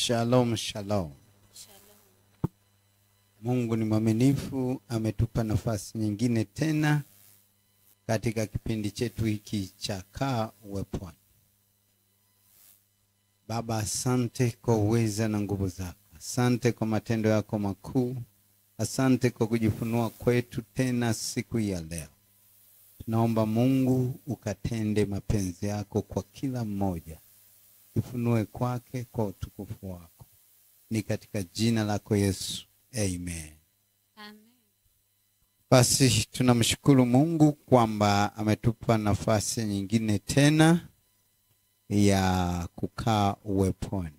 Shalom, shalom. Mungu ni mwaminifu, ametupa nafasi nyingine tena katika kipindi chetu hiki cha Kaa Uweponi. Baba, asante kwa uweza na nguvu zako. Asante kwa matendo yako makuu. Asante kwa kujifunua kwetu tena siku ya leo. Tunaomba Mungu ukatende mapenzi yako kwa kila mmoja. Jifunue kwake kwa utukufu wako. Ni katika jina lako Yesu. Amen. Amen. Basi tunamshukuru Mungu kwamba ametupa nafasi nyingine tena ya kukaa uweponi.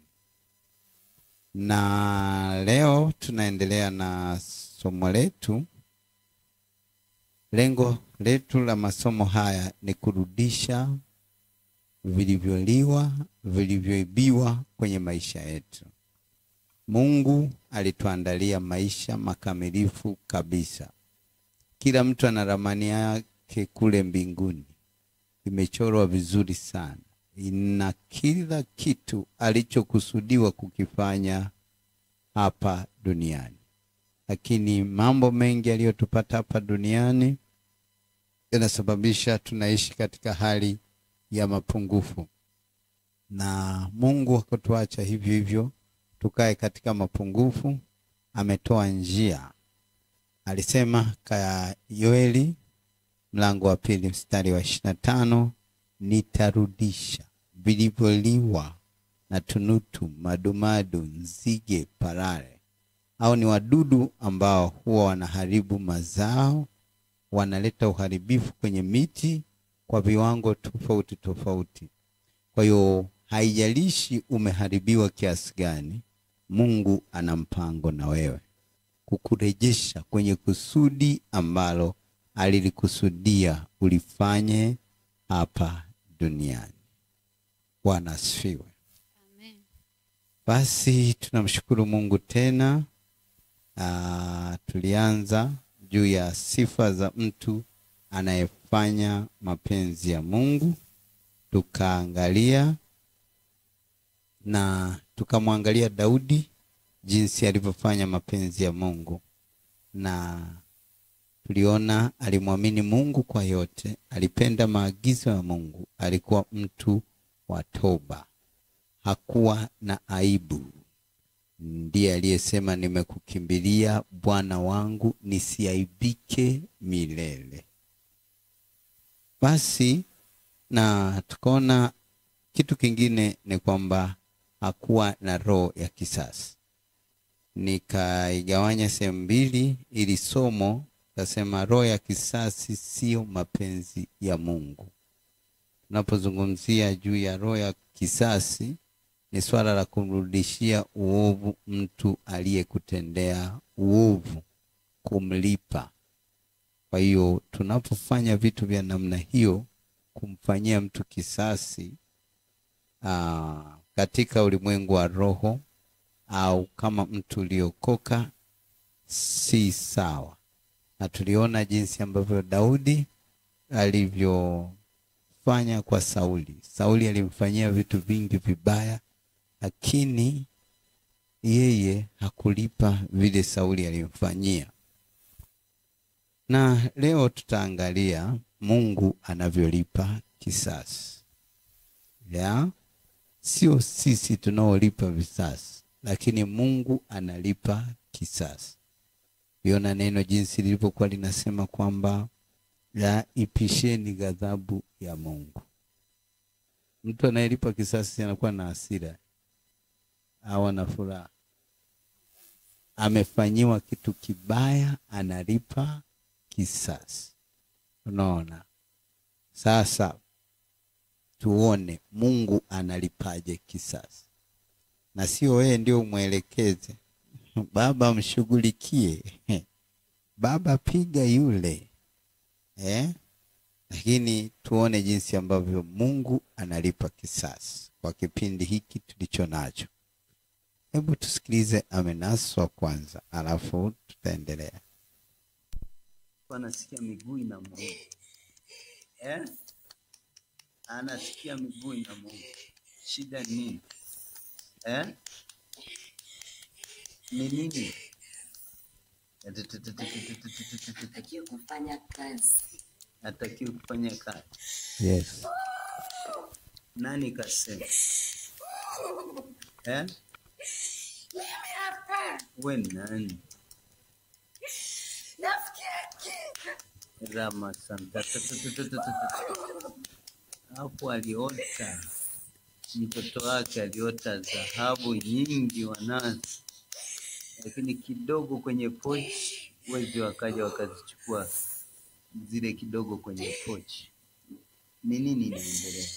Na leo tunaendelea na somo letu. Lengo letu la masomo haya ni kurudisha vilivyoliwa, vilivyoibiwa kwenye maisha yetu. Mungu alituandalia maisha makamilifu kabisa. Kila mtu ana ramani yake kule mbinguni. Imechorwa vizuri sana. Ina kila kitu alichokusudiwa kukifanya hapa duniani. Lakini mambo mengi yaliyotupata hapa duniani yanasababisha tunaishi katika hali ya mapungufu. Na Mungu hakutuacha hivyo hivyo tukae katika mapungufu. Ametoa njia. Alisema kwa Yoeli mlango wa 2 mstari wa 25, nitarudisha vilivyoliwa na tunutu, madumadu, nzige, parare. Hao ni wadudu ambao huwa wanaharibu mazao, wanaleta uharibifu kwenye miti kwa viwango tofauti tofauti. Kwa hiyo haijalishi umeharibiwa kiasi gani, Mungu ana mpango na wewe kukurejesha kwenye kusudi ambalo alilikusudia ulifanye hapa duniani. Bwana asifiwe. Amen. Basi tunamshukuru Mungu tena. Tulianza juu ya sifa za mtu anayefanya mapenzi ya Mungu. Tukaangalia na tukamwangalia Daudi jinsi alivyofanya mapenzi ya Mungu. Na tuliona alimwamini Mungu kwa yote, alipenda maagizo ya Mungu, alikuwa mtu wa toba, hakuwa na aibu. Ndiye aliyesema nimekukimbilia Bwana wangu, nisiaibike milele. Basi na tukaona kitu kingine ni kwamba hakuwa na roho ya kisasi. Nikaigawanya sehemu mbili ili somo. Kasema roho ya kisasi sio mapenzi ya Mungu. Tunapozungumzia juu ya roho ya kisasi, ni swala la kumrudishia uovu mtu aliyekutendea uovu, kumlipa. Kwa hiyo tunapofanya vitu vya namna hiyo, kumfanyia mtu kisasi katika ulimwengu wa roho au kama mtu uliokoka, si sawa. Na tuliona jinsi ambavyo Daudi alivyofanya kwa Sauli. Sauli alimfanyia vitu vingi vibaya, lakini yeye hakulipa vile Sauli alimfanyia. Na leo tutaangalia Mungu anavyolipa kisasi. Sio sisi tunaolipa visasi, lakini Mungu analipa kisasi. Viona neno jinsi lilivyokuwa linasema kwamba la ipisheni ghadhabu ya Mungu. Mtu anayelipa kisasi anakuwa na hasira au na furaha. Amefanyiwa kitu kibaya, analipa kisasi. Unaona? Sasa tuone Mungu analipaje kisasi. Na sio wewe ndio umwelekeze. Baba mshughulikie. Baba piga yule. Lakini tuone jinsi ambavyo Mungu analipa kisasi kwa kipindi hiki tulicho nacho. Hebu tusikilize amenaswa kwanza, alafu tutaendelea. Anasikia miguu na Mungu. Anasikia miguu na Mungu. Shida nini? Ni nini? Hatakiwi kufanya kazi. Hatakiwi kufanya kazi. Yes. Nani kasema? Mimi hapa. Wewe nani? Rafiki Rama Santa. Hapo aliota mtoto wake, aliota dhahabu nyingi wanazi, lakini kidogo kwenye pochi. Wezi wakaja wakazichukua zile kidogo kwenye pochi. Ni nini inaendelea?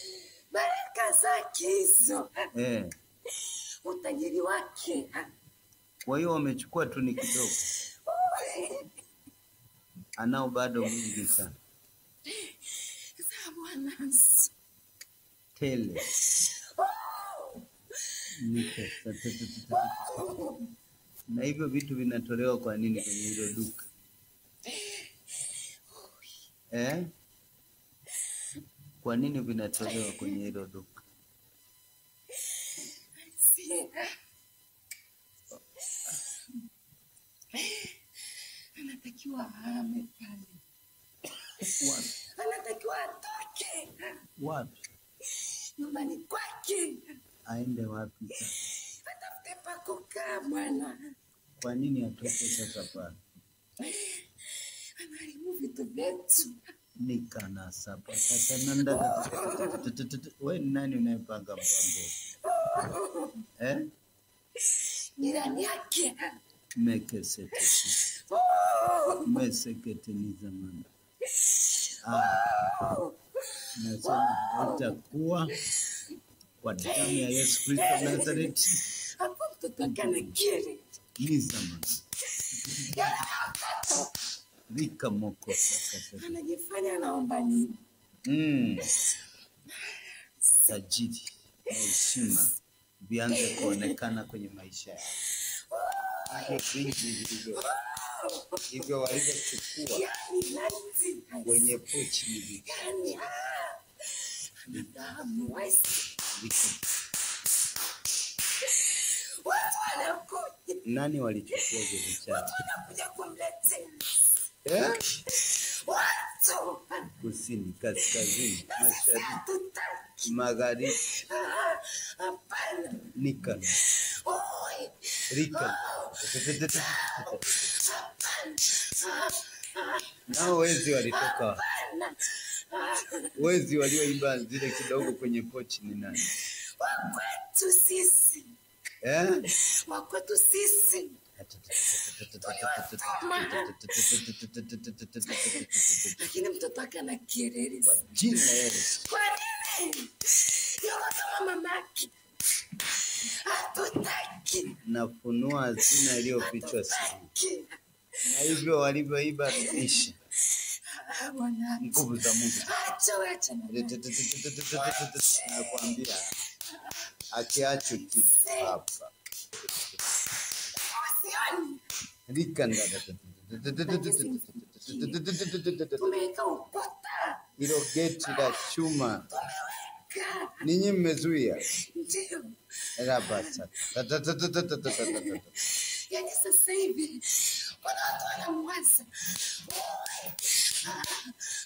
baraka zake hizo. Utajiri wake. Kwa hiyo wamechukua tu ni kidogo. Anao bado mwingi sana. Bwana Tele. Na hivyo vitu vinatolewa kwa nini kwenye hilo duka? Kwa nini vinatolewa kwenye hilo duka? anatakiwa ahame pale. Wapi? Anatakiwa atoke. Wapi? Nyumbani kwake. Aende wapi sasa? Atafute pa kukaa bwana. Kwa nini atoke sasa pale? Anaharibu vitu vyetu. Nikana sapa sasa nanda. Wewe nani unayepanga mpango? Jirani yake. Mekesete. Mesekete ni zamani. Nasema itakuwa kwa damu ya Yesu Kristo Nazareti. Hapo mtoto kana kile. Ni zamani. Rika moko sasa. Anajifanya anaomba nini? Tajiri na heshima vianze kuonekana kwenye maisha yao. Hivyo walivyochukua wenye pochi ni vitu. Nani walichukua vichana? Kusini, kaskazini, mashariki, magharibi. Nika. Rika. Nao wezi walitoka. Wezi walioiba zile kidogo kwenye pochi ni nani? Wakwetu sisi. Wakwetu sisi. Lakini mtoto wake ana kelele. Jina Yesu. Kwa nini? Yote mamake. Hatutaki. Nafunua hazina iliyofichwa siri. Na hivyo walivyoiba rudisha. Nguvu za Mungu. Acha. Nakwambia akiacho kitu hapa. Rika ndada. Tumeweka ukuta. Hilo geti la chuma. Ninyi mmezuia. Ndio. Rabasa. Yaani sasa hivi kuna watu wanamwaza.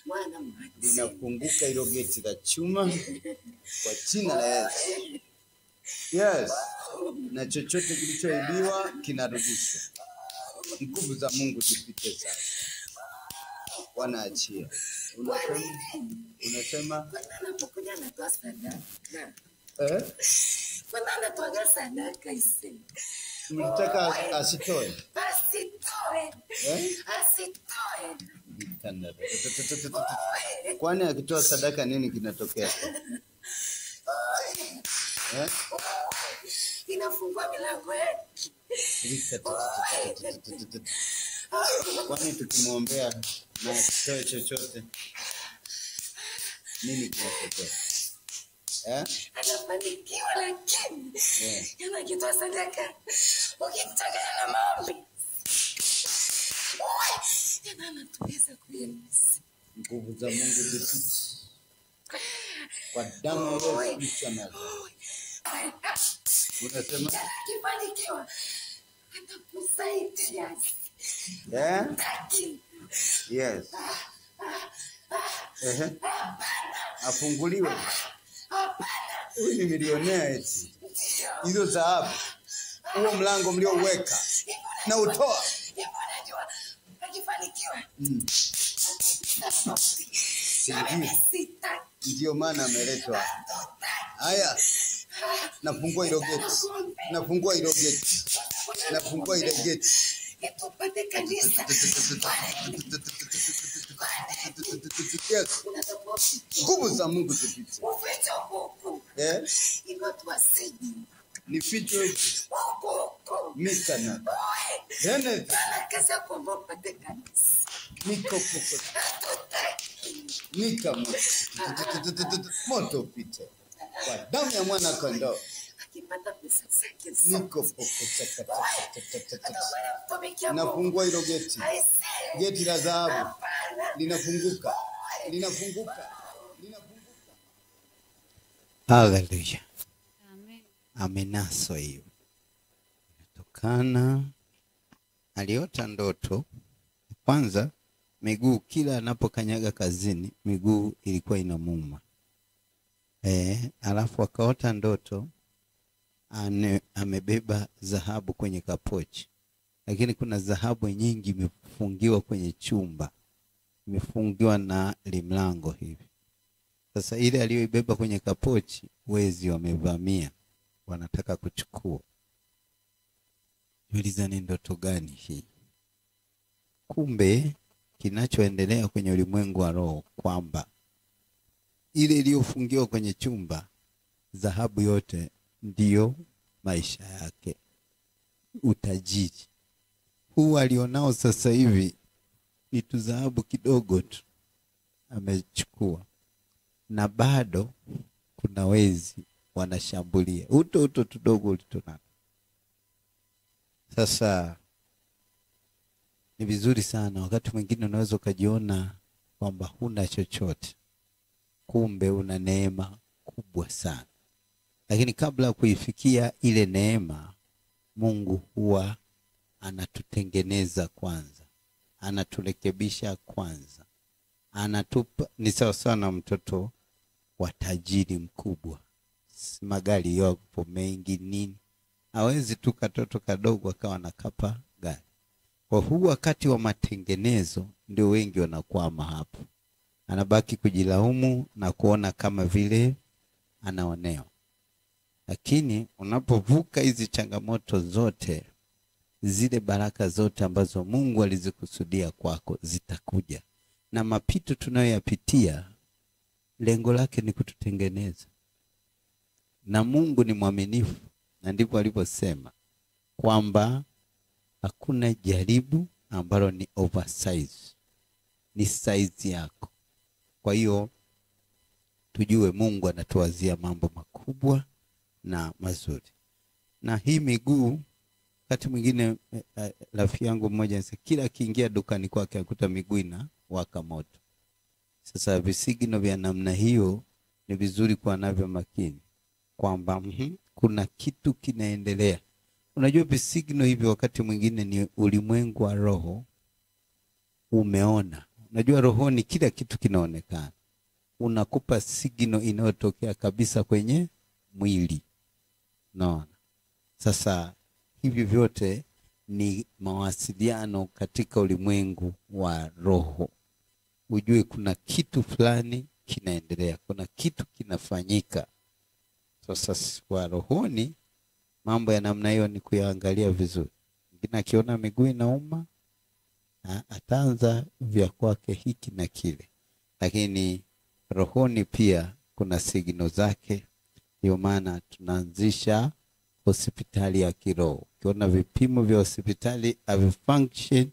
Mwana mwazi. Linafunguka hilo geti la chuma kwa jina la Yesu. Yes. Na chochote kilichoibiwa kinarudishwa. Nguvu za Mungu zipite sasa. Wanaachia. Unasema anapokuja anatoa sadaka. Kwa anatoa sadaka isi. Mlitaka asitoe. Asitoe. Asitoe. Kwani akitoa sadaka nini kinatokea? Inafungua milango yetu. Kwani tukimwombea na asitoe chochote nini kinatokea? Anafanikiwa lakini kama akitoa sadaka ukimchanganya na maombi yana anatuweza kueleza. Nguvu za Mungu zipite kwa damu ya Yesu Kristo. Unasema akifanikiwa Anakusaidia. Yes. Afunguliwe. Huyu ni milionea eti. Hizo dhahabu. Huo mlango mliouweka na utoa. Unajua akifanikiwa. Ndio maana ameletwa. Haya. Nafungua ile gate. Nafungua ile gate. Nafungua ile gate. Tupate kanisa. Nguvu za Mungu zipite. Uficho huku. Iko tuasidi. Ni ficho huku. Mikana. Ene. Anakaza kumbopa te kanisa. Niko huko. Nika moto pite. Kwa damu ya mwana kondoo. Akipata pesa zake. Niko huko. Nafungua hilo geti. Geti la dhahabu. Linafunguka. Linafunguka. Hallelujah. Amen. Amenaswa hiyo. Inatokana aliota ndoto. Kwanza miguu kila anapokanyaga kazini miguu ilikuwa inamuuma. Alafu akaota ndoto amebeba dhahabu kwenye kapochi. Lakini kuna dhahabu nyingi imefungiwa kwenye chumba. Imefungiwa na limlango hivi. Sasa ile aliyoibeba kwenye kapochi wezi wamevamia, wanataka kuchukua. Jiuliza ni ndoto gani hii? Kumbe kinachoendelea kwenye ulimwengu wa roho kwamba ile iliyofungiwa kwenye chumba, dhahabu yote ndiyo maisha yake. Utajiri huu alionao sasa hivi ni tu dhahabu kidogo tu amechukua, na bado kuna wezi wanashambulia uto tudogo ulitonao. Sasa ni vizuri sana, wakati mwingine unaweza ukajiona kwamba huna chochote, kumbe una neema kubwa sana. Lakini kabla kuifikia ile neema, Mungu huwa anatutengeneza kwanza, anaturekebisha kwanza, anatupa. Ni sawa sana mtoto wa tajiri mkubwa, magari yapo mengi nini, hawezi tu katoto kadogo akawa nakapa gari. Kwa huu wakati wa matengenezo ndio wengi wanakwama hapo, anabaki kujilaumu na kuona kama vile anaonewa. Lakini unapovuka hizi changamoto zote, zile baraka zote ambazo Mungu alizikusudia kwako zitakuja. Na mapito tunayoyapitia lengo lake ni kututengeneza. Na Mungu ni mwaminifu, na ndipo aliposema kwamba hakuna jaribu ambalo ni oversize, ni size yako. Kwa hiyo tujue Mungu anatuwazia mambo makubwa na mazuri. Na hii miguu, wakati mwingine rafiki yangu mmoja anasema kila kiingia dukani kwake akuta miguu inawaka moto. Sasa visigino vya namna hiyo ni vizuri kuwa navyo makini kwamba kuna kitu kinaendelea. Unajua visigino hivi wakati mwingine ni ulimwengu wa roho umeona. Unajua rohoni kila kitu kinaonekana. Unakupa signo inayotokea kabisa kwenye mwili. Naona. Sasa hivi vyote ni mawasiliano katika ulimwengu wa roho. Ujue kuna kitu fulani kinaendelea, kuna kitu kinafanyika. Sasa kwa rohoni mambo ya namna hiyo ni kuyaangalia vizuri. Mwingine akiona miguu inauma ataanza vya kwake hiki na kile. Lakini rohoni pia kuna signo zake. Ndio maana tunaanzisha hospitali ya kiroho. Ukiona vipimo vya hospitali havifunction,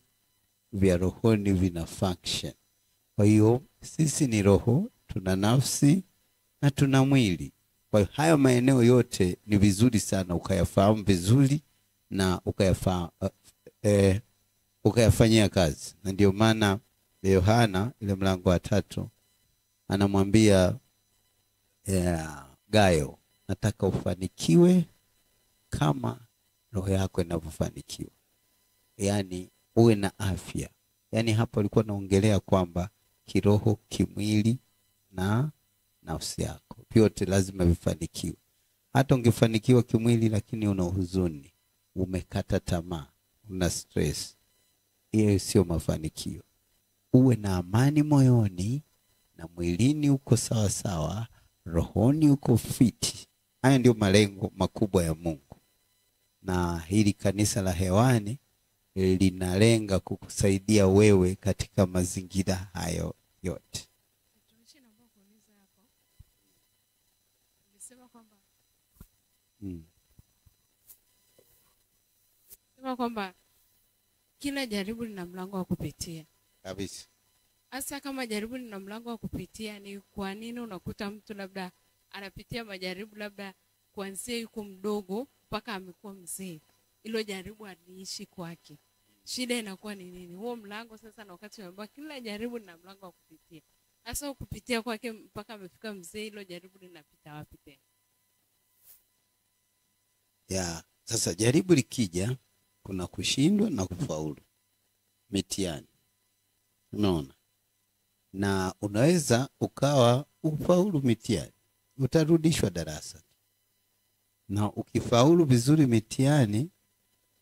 vya rohoni vina function. Kwa hiyo sisi ni roho, tuna nafsi na tuna mwili. Kwa hiyo haya maeneo yote ni vizuri sana ukayafahamu vizuri na ukayafanyia kazi. Na ndio maana Yohana ile mlango wa 3 anamwambia Gayo, nataka ufanikiwe kama roho yako inavyofanikiwa. Yaani uwe na afya. Yaani hapo alikuwa anaongelea kwamba kiroho, kimwili na nafsi yako vyote lazima vifanikiwe. Hata ungefanikiwa kimwili lakini una huzuni, umekata tamaa, una stress, hiyo sio mafanikio. Uwe na amani moyoni na mwilini uko sawa sawa, rohoni uko fiti. Haya ndio malengo makubwa ya Mungu. Na hili kanisa la hewani linalenga kukusaidia wewe katika mazingira hayo yote. Sema kwamba kila jaribu lina mlango wa kupitia. Kabisa. Hasa kama jaribu lina mlango wa kupitia, ni kwa nini unakuta mtu labda anapitia majaribu labda kuanzia yuko mdogo mpaka amekuwa mzee? Hilo jaribu aliishi kwake. Shida inakuwa ni nini? Huo mlango sasa, na wakati unaambiwa kila jaribu lina mlango wa kupitia. Hasa kupitia kwake mpaka amefika mzee, hilo jaribu linapita wapi tena? Sasa jaribu likija, kuna kushindwa na kufaulu. Mitihani. Unaona? Na unaweza ukawa ufaulu mitihani, utarudishwa darasa. Na ukifaulu vizuri mitihani,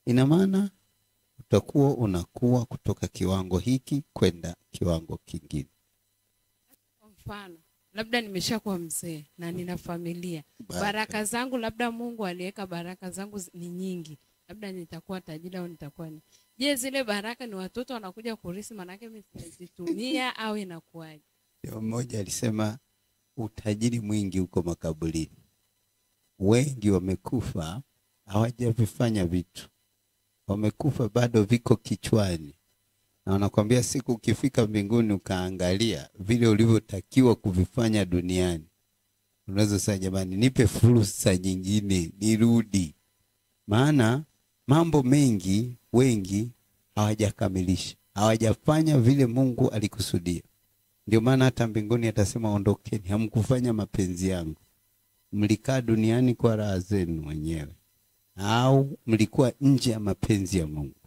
ina maana utakuwa unakuwa kutoka kiwango hiki kwenda kiwango kingine. Kwa mfano, labda nimeshakuwa mzee na nina familia. Baraka zangu labda Mungu aliweka baraka zangu ni nyingi. Labda nitakuwa tajiri au nitakuwa ni. Je, zile baraka ni watoto wanakuja kurithi, maana yake mimi sizitumia au inakuwaje? Ndio mmoja alisema utajiri mwingi uko makaburini. Wengi wamekufa hawajavifanya vitu. Wamekufa bado viko kichwani. Na wanakuambia siku ukifika mbinguni ukaangalia vile ulivyotakiwa kuvifanya duniani, unaweza sasa, jamani, nipe fursa nyingine nirudi. Maana mambo mengi wengi hawajakamilisha, hawajafanya vile Mungu alikusudia. Ndio maana hata mbinguni atasema ondokeni, hamkufanya mapenzi yangu. Mlikaa duniani kwa raha zenu wenyewe, au mlikuwa nje ya mapenzi ya Mungu.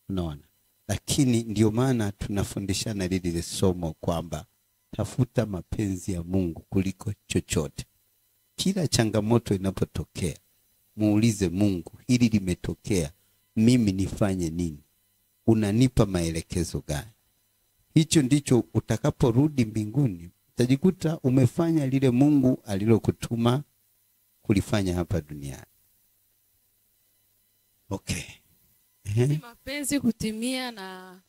Unaona? Lakini ndio maana tunafundishana lile somo kwamba tafuta mapenzi ya Mungu kuliko chochote. Kila changamoto inapotokea, muulize Mungu, hili limetokea, mimi nifanye nini? Unanipa maelekezo gani? Hicho ndicho utakaporudi mbinguni utajikuta umefanya lile Mungu alilokutuma kulifanya hapa duniani. Okay. Mapenzi kutimia na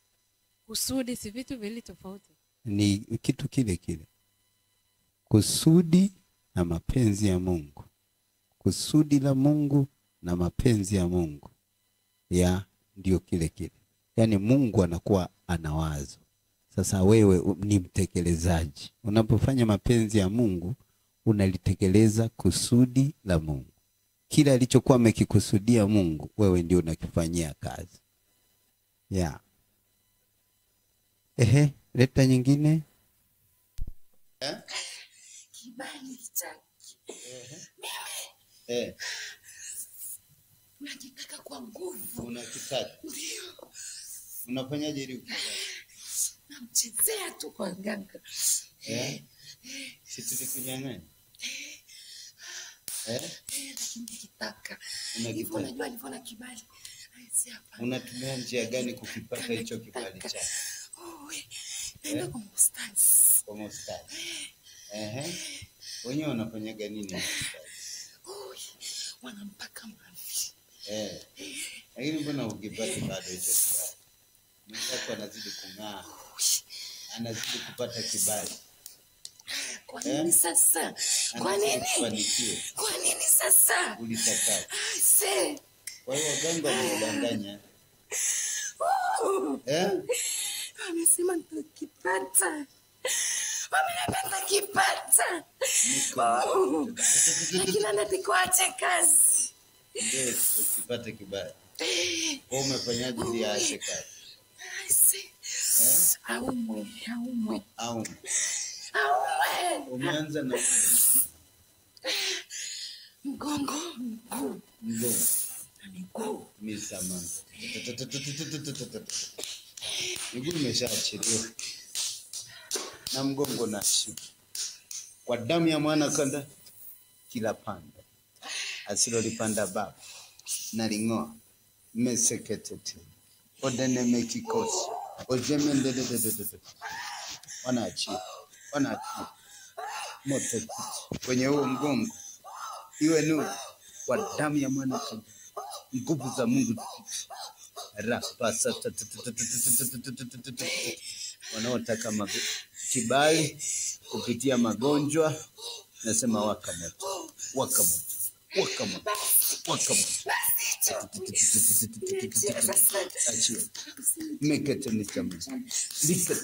kusudi si vitu vili tofauti? Ni kitu kile kile. Kusudi na mapenzi ya Mungu. Kusudi la Mungu na mapenzi ya Mungu ndio kile kile. Yaani Mungu anakuwa ana wazo. Sasa wewe ni mtekelezaji. Unapofanya mapenzi ya Mungu, unalitekeleza kusudi la Mungu. Kila alichokuwa amekikusudia Mungu, wewe ndio unakifanyia kazi. Leta nyingine. Kibali chake. Unakitaka kwa nguvu. Unakitaka. Ndio. Unafanyaje ili ukitaka? Namchezea tu kwa nganga. Sisi tukunyang'anya. Lakini kitaka. Unakitaka. Unajua alivyo na kibali. Unatumia njia gani kukipata hicho kibali chako? Naenda kwa mustadi. Kwa mustadi. Wenyewe wanafanyaga nini? Wanampaka mavi. Lakini mbona ukipata bado hicho kibali? Mwenzako anazidi kung'aa. Anazidi kupata kibali. Kwa nini sasa? Kwa nini? Kwa nini sasa? Ulitaka. Se. Kwa hiyo waganga wamedanganya. Wamesema nitakipata. Wamenipata kipata. Lakini anatikuache kazi. Ndio ukipata kibali. Kwa umefanyaje ili aache kazi? Aumwe. Umeanza na mgongo. miguu. Misama. Miguu imeshaachiliwa. Na mgongo na shingo. Kwa damu ya mwana kanda kila panda asilolipanda baba naling'oa meseketete odene mekikosi ojemendedededede wanaachia moto kwenye huo mgongo iwe nuru kwa damu ya mwana kanda nguvu za Mungu rapasa wanaotaka kibali kupitia magonjwa nasema waka moto achia mekete nisama likete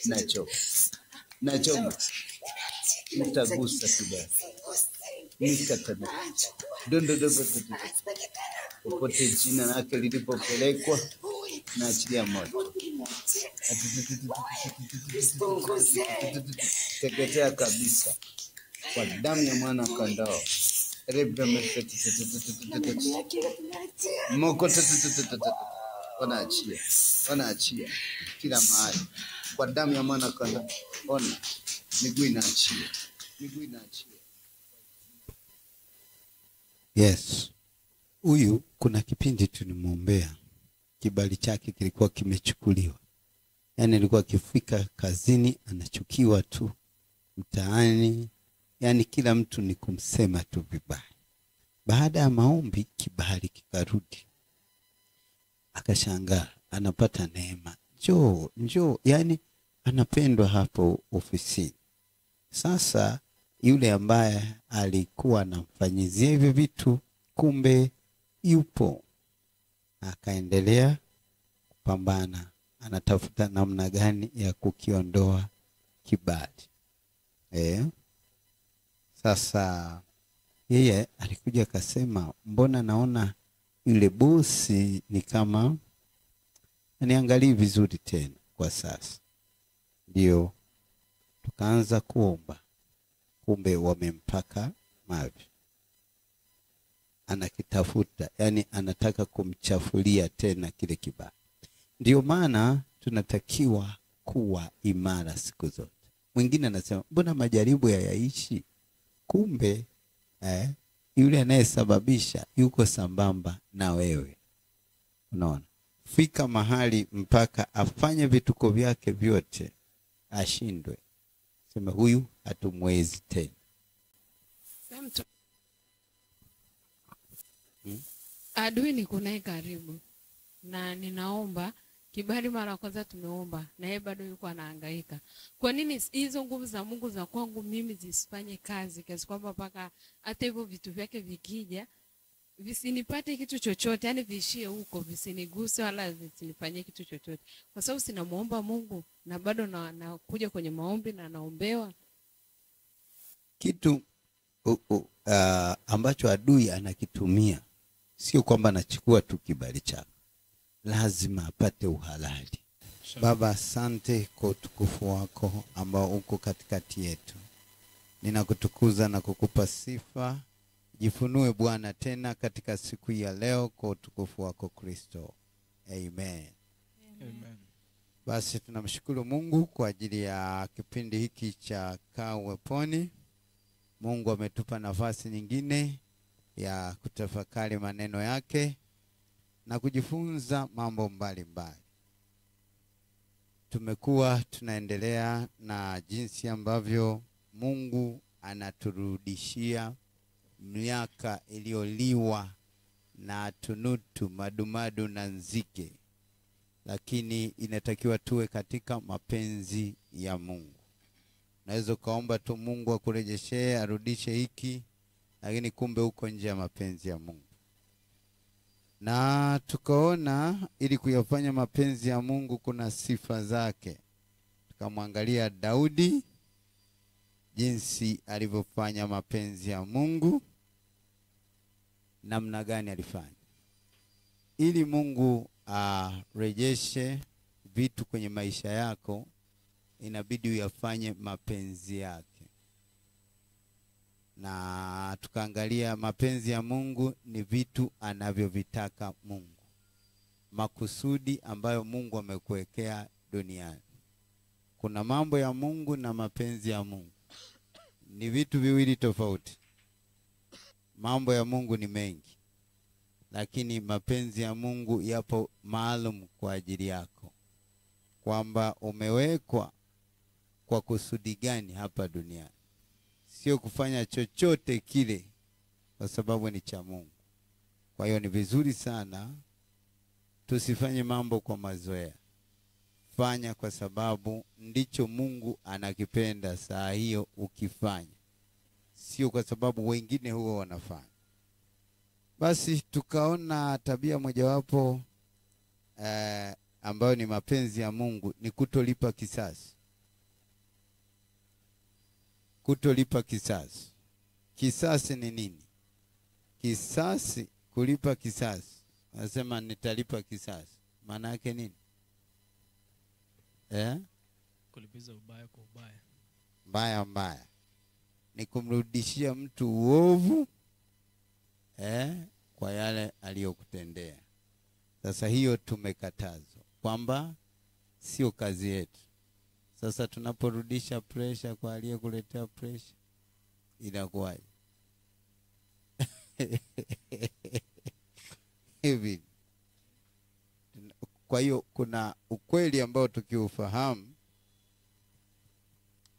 nacho mtagusa kibali mikata dondo popote jina lake lilipopelekwa na achilia moto teketea kabisa kwa damu ya mwana kondoo moko wanaachia kila mahali kwa damu ya mwana kondoo. Ona miguu inaachia. Yes, huyu kuna kipindi tunimwombea kibali chake kilikuwa kimechukuliwa. Yaani alikuwa akifika kazini anachukiwa tu, mtaani, yaani kila mtu ni kumsema tu vibaya. Baada ya maombi kibali kikarudi. Akashangaa anapata neema. Njoo, yaani anapendwa hapo ofisini. Sasa yule ambaye alikuwa anamfanyizia hivyo vitu kumbe yupo. Akaendelea kupambana, anatafuta namna gani ya kukiondoa kibali. Sasa yeye alikuja akasema, mbona naona yule bosi ni kama aniangalie vizuri tena kwa sasa. Ndio tukaanza kuomba, kumbe wamempaka mavi. Anakitafuta, yani anataka kumchafulia tena kile kibali. Ndio maana tunatakiwa kuwa imara siku zote. Mwingine anasema mbona majaribu yaishi? Kumbe yule anayesababisha yuko sambamba na wewe. Unaona? Fika mahali mpaka afanye vituko vyake vyote ashindwe. Sema huyu hatumwezi tena. Adui niko naye karibu na ninaomba kibali. Mara kwanza tumeomba na yeye bado yuko anahangaika. Kwa nini hizo nguvu za Mungu za kwangu mimi zisifanye kazi kiasi kwamba mpaka hata hivyo vitu vyake vikija visinipate kitu chochote, yani viishie huko, visiniguse wala visinifanyie kitu chochote, kwa sababu sinamuomba Mungu na bado nakuja kwenye maombi na naombewa. Kitu ambacho adui anakitumia sio kwamba anachukua tu kibali chako, lazima apate uhalali. Baba, asante kwa utukufu wako ambao uko katikati yetu. Ninakutukuza na kukupa sifa. Jifunue Bwana tena katika siku ya leo kwa utukufu wako Kristo. Amen. Amen. Basi tunamshukuru Mungu kwa ajili ya kipindi hiki cha Kaa Uweponi. Mungu ametupa nafasi nyingine ya kutafakari maneno yake na kujifunza mambo mbalimbali. Tumekuwa tunaendelea na jinsi ambavyo Mungu anaturudishia miaka iliyoliwa na tunutu, madumadu na nzige. Lakini inatakiwa tuwe katika mapenzi ya Mungu. Naweza kaomba tu Mungu akurejeshe, arudishe hiki, lakini kumbe uko nje ya mapenzi ya Mungu. Na tukaona ili kuyafanya mapenzi ya Mungu kuna sifa zake. Tukamwangalia Daudi jinsi alivyofanya mapenzi ya Mungu, namna gani alifanya. Ili Mungu arejeshe vitu kwenye maisha yako, inabidi uyafanye mapenzi yake. na tukaangalia mapenzi ya Mungu ni vitu anavyovitaka Mungu, makusudi ambayo Mungu amekuwekea duniani. Kuna mambo ya Mungu na mapenzi ya Mungu, ni vitu viwili tofauti. Mambo ya Mungu ni mengi, lakini mapenzi ya Mungu yapo maalum kwa ajili yako, kwamba umewekwa kwa kusudi gani hapa duniani. Sio kufanya chochote kile kwa sababu ni cha Mungu. Kwa hiyo ni vizuri sana tusifanye mambo kwa mazoea. Fanya kwa sababu ndicho Mungu anakipenda saa hiyo ukifanya, sio kwa sababu wengine huwa wanafanya. Basi tukaona tabia mojawapo ambayo ni mapenzi ya Mungu ni kutolipa kisasi. Kutolipa kisasi. Kisasi ni nini? Kisasi, kulipa kisasi. Anasema nitalipa kisasi. Maana yake nini? Kulipiza ubaya kwa ubaya. Mbaya mbaya. Ni kumrudishia mtu uovu kwa yale aliyokutendea. Sasa hiyo tumekatazwa kwamba sio kazi yetu. Sasa tunaporudisha pressure kwa aliyekuletea pressure inakuwaje? Hivi. Kwa hiyo kuna ukweli ambao tukiufahamu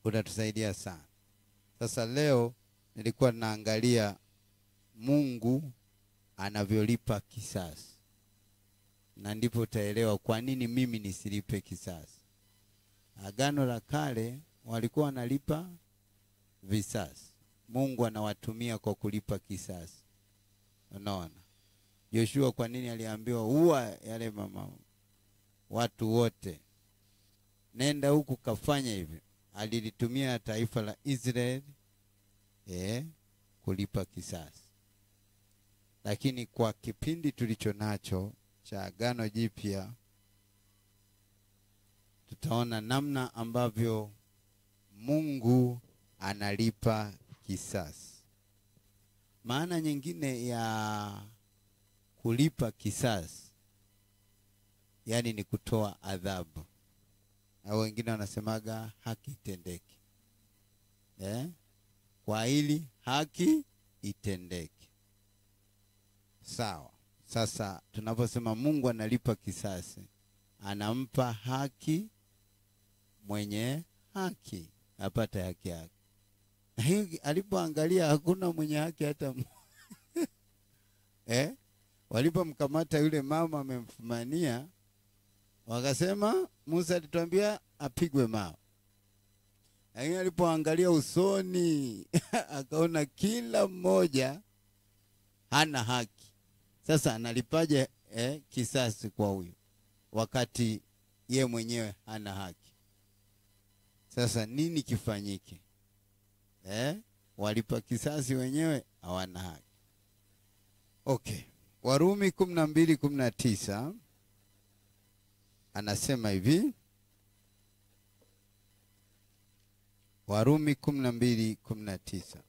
utatusaidia sana. Sasa leo nilikuwa naangalia Mungu anavyolipa kisasi, na ndipo utaelewa kwa nini mimi nisilipe kisasi. Agano la Kale walikuwa wanalipa visasi, Mungu anawatumia kwa kulipa kisasi. Unaona? Yoshua kwa nini aliambiwa ua yale watu wote? Nenda huku kafanya hivi. Alilitumia taifa la Israeli kulipa kisasi. Lakini kwa kipindi tulicho nacho cha Agano Jipya tutaona namna ambavyo Mungu analipa kisasi. Maana nyingine ya kulipa kisasi yani ni kutoa adhabu. Au wengine wanasemaga haki itendeke. Kwa hili haki itendeke. Sawa. Sasa tunaposema Mungu analipa kisasi, anampa haki mwenye haki apate haki yake. Alipoangalia hakuna mwenye haki hata walipomkamata yule mama amemfumania, wakasema Musa alituambia apigwe mawe. Lakini alipoangalia usoni akaona kila mmoja hana haki. Sasa analipaje kisasi kwa huyu wakati ye mwenyewe hana haki? Sasa nini kifanyike? Walipa kisasi wenyewe hawana haki. Okay. Warumi 12:19 anasema hivi. Warumi 12:19.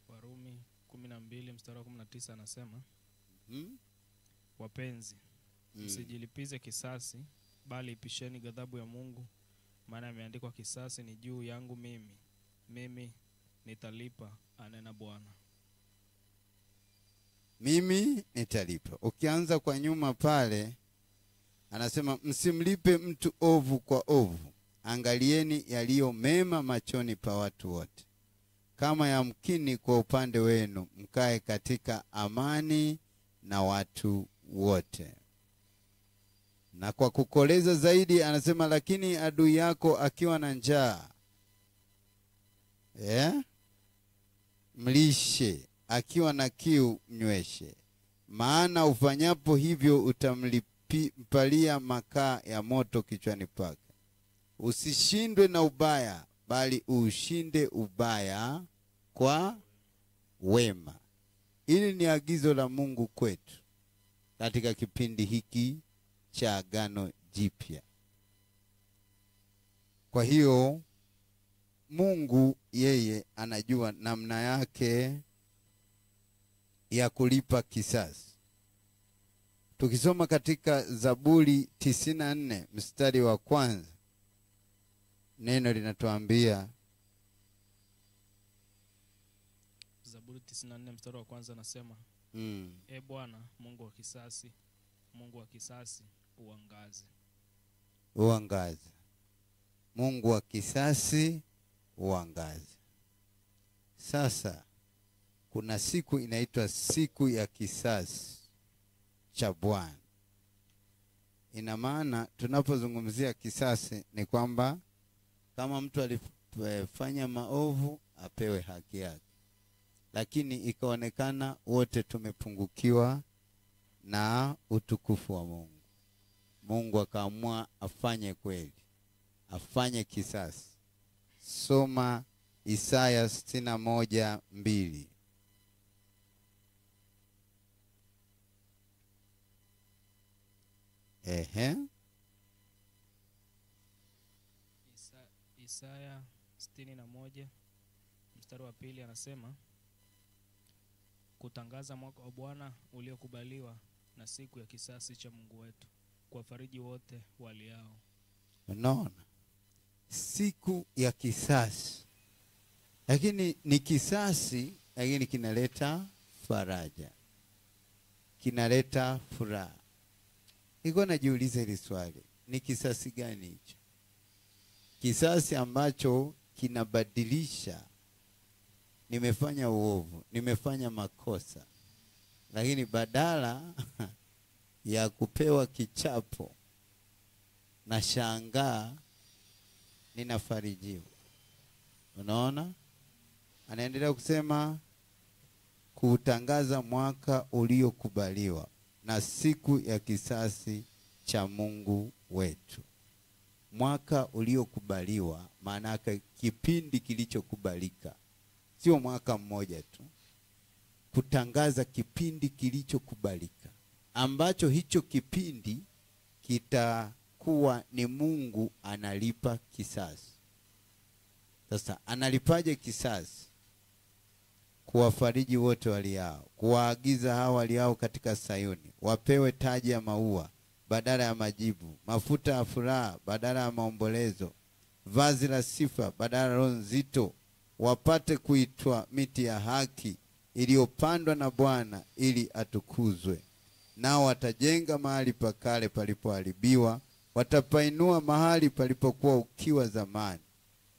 Warumi 12:19 anasema wapenzi, msijilipize kisasi, bali ipisheni ghadhabu ya Mungu, maana imeandikwa, kisasi ni juu yangu mimi nitalipa, anena Bwana. Mimi nitalipa. Ukianza kwa nyuma pale anasema msimlipe mtu ovu kwa ovu, angalieni yaliyo mema machoni pa watu wote. Kama yamkini kwa upande wenu mkae katika amani na watu wote. Na kwa kukoleza zaidi anasema, lakini adui yako akiwa na njaa mlishe, akiwa na kiu mnyweshe. Maana ufanyapo hivyo utampalia makaa ya moto kichwani pake. Usishindwe na ubaya, bali ushinde ubaya kwa wema. Hili ni agizo la Mungu kwetu katika kipindi hiki cha Agano Jipya. Kwa hiyo Mungu yeye anajua namna yake ya kulipa kisasi. Tukisoma katika Zaburi 94 mstari wa kwanza, neno linatuambia, Zaburi 94 mstari wa kwanza nasema, E Bwana, Mungu wa kisasi, Mungu wa kisasi, uangaze. Uangaze. Mungu wa kisasi, uangaze. Sasa kuna siku inaitwa siku ya kisasi cha Bwana. Ina maana tunapozungumzia kisasi ni kwamba kama mtu alifanya maovu apewe haki yake, lakini ikaonekana wote tumepungukiwa na utukufu wa Mungu. Mungu akaamua afanye kweli, afanye kisasi. Soma Isaya 61:2. Isaya 61 mstari wa 2 anasema, kutangaza mwaka wa Bwana uliokubaliwa na siku ya kisasi cha Mungu wetu, kuwafariji wote waliao. Unaona? Siku ya kisasi. Lakini ni kisasi, lakini kinaleta faraja, kinaleta furaha. Niko najiuliza hili swali, ni kisasi gani hicho? Kisasi ambacho kinabadilisha, nimefanya uovu, nimefanya makosa, lakini badala ya kupewa kichapo na shangaa ninafarijiwa. Unaona? Anaendelea kusema kutangaza mwaka uliokubaliwa na siku ya kisasi cha Mungu wetu. Mwaka uliokubaliwa maana yake kipindi kilichokubalika. Sio mwaka mmoja tu. Kutangaza kipindi kilichokubalika, ambacho hicho kipindi kitakuwa ni Mungu analipa kisasi. Sasa analipaje kisasi? Kuwafariji wote waliao, kuwaagiza hao waliao katika Sayuni wapewe taji ya maua badala ya majivu, mafuta ya furaha badala ya maombolezo, vazi la sifa badala ya roho nzito, wapate kuitwa miti ya haki iliyopandwa na Bwana ili atukuzwe. Nao watajenga mahali pakale palipoharibiwa, watapainua mahali palipokuwa ukiwa zamani,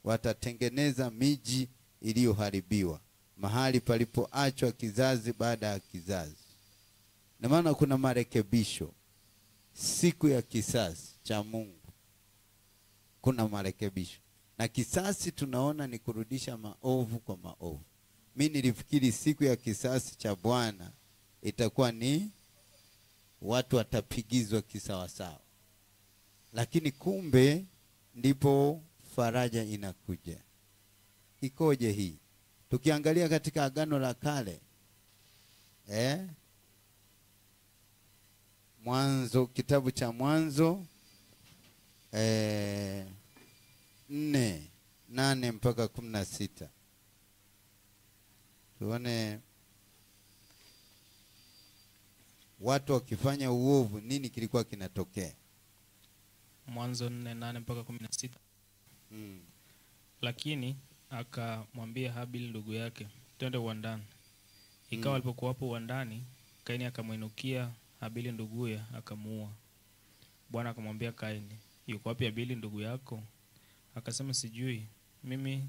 watatengeneza miji iliyoharibiwa, mahali palipoachwa kizazi baada ya kizazi. Na maana kuna marekebisho. Siku ya kisasi cha Mungu kuna marekebisho. Na kisasi tunaona ni kurudisha maovu kwa maovu. Mimi nilifikiri siku ya kisasi cha Bwana itakuwa ni watu watapigizwa kisawasawa, lakini kumbe ndipo faraja inakuja. Ikoje hii? Tukiangalia katika Agano la Kale, Mwanzo, kitabu cha Mwanzo 4:8 mpaka 16. Tuone watu wakifanya uovu nini kilikuwa kinatokea. Mwanzo 4:8 mpaka 16. Lakini akamwambia Habili ndugu yake, twende uwandani. Ikawa alipokuwapo uwandani, Kaini akamwinukia Habili nduguye akamuua. Bwana akamwambia Kaini, yuko wapi Habili ndugu yako? Akasema, sijui, mimi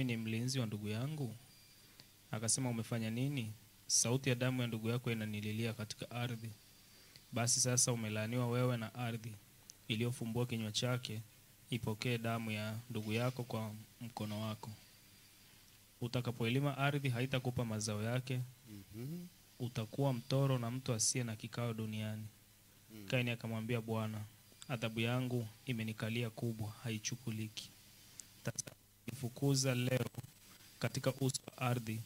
ni mlinzi wa ndugu yangu. Akasema, umefanya nini? Sauti ya damu ya ndugu yako inanililia katika ardhi. Basi sasa umelaaniwa wewe na ardhi iliyofumbua kinywa chake, ipokee damu ya ndugu yako kwa mkono wako. Utakapoilima ardhi haitakupa mazao yake. Utakuwa mtoro na mtu asiye na kikao duniani. Kaini akamwambia Bwana, adhabu yangu imenikalia kubwa, haichukuliki. Nifukuza leo katika uso wa ardhi,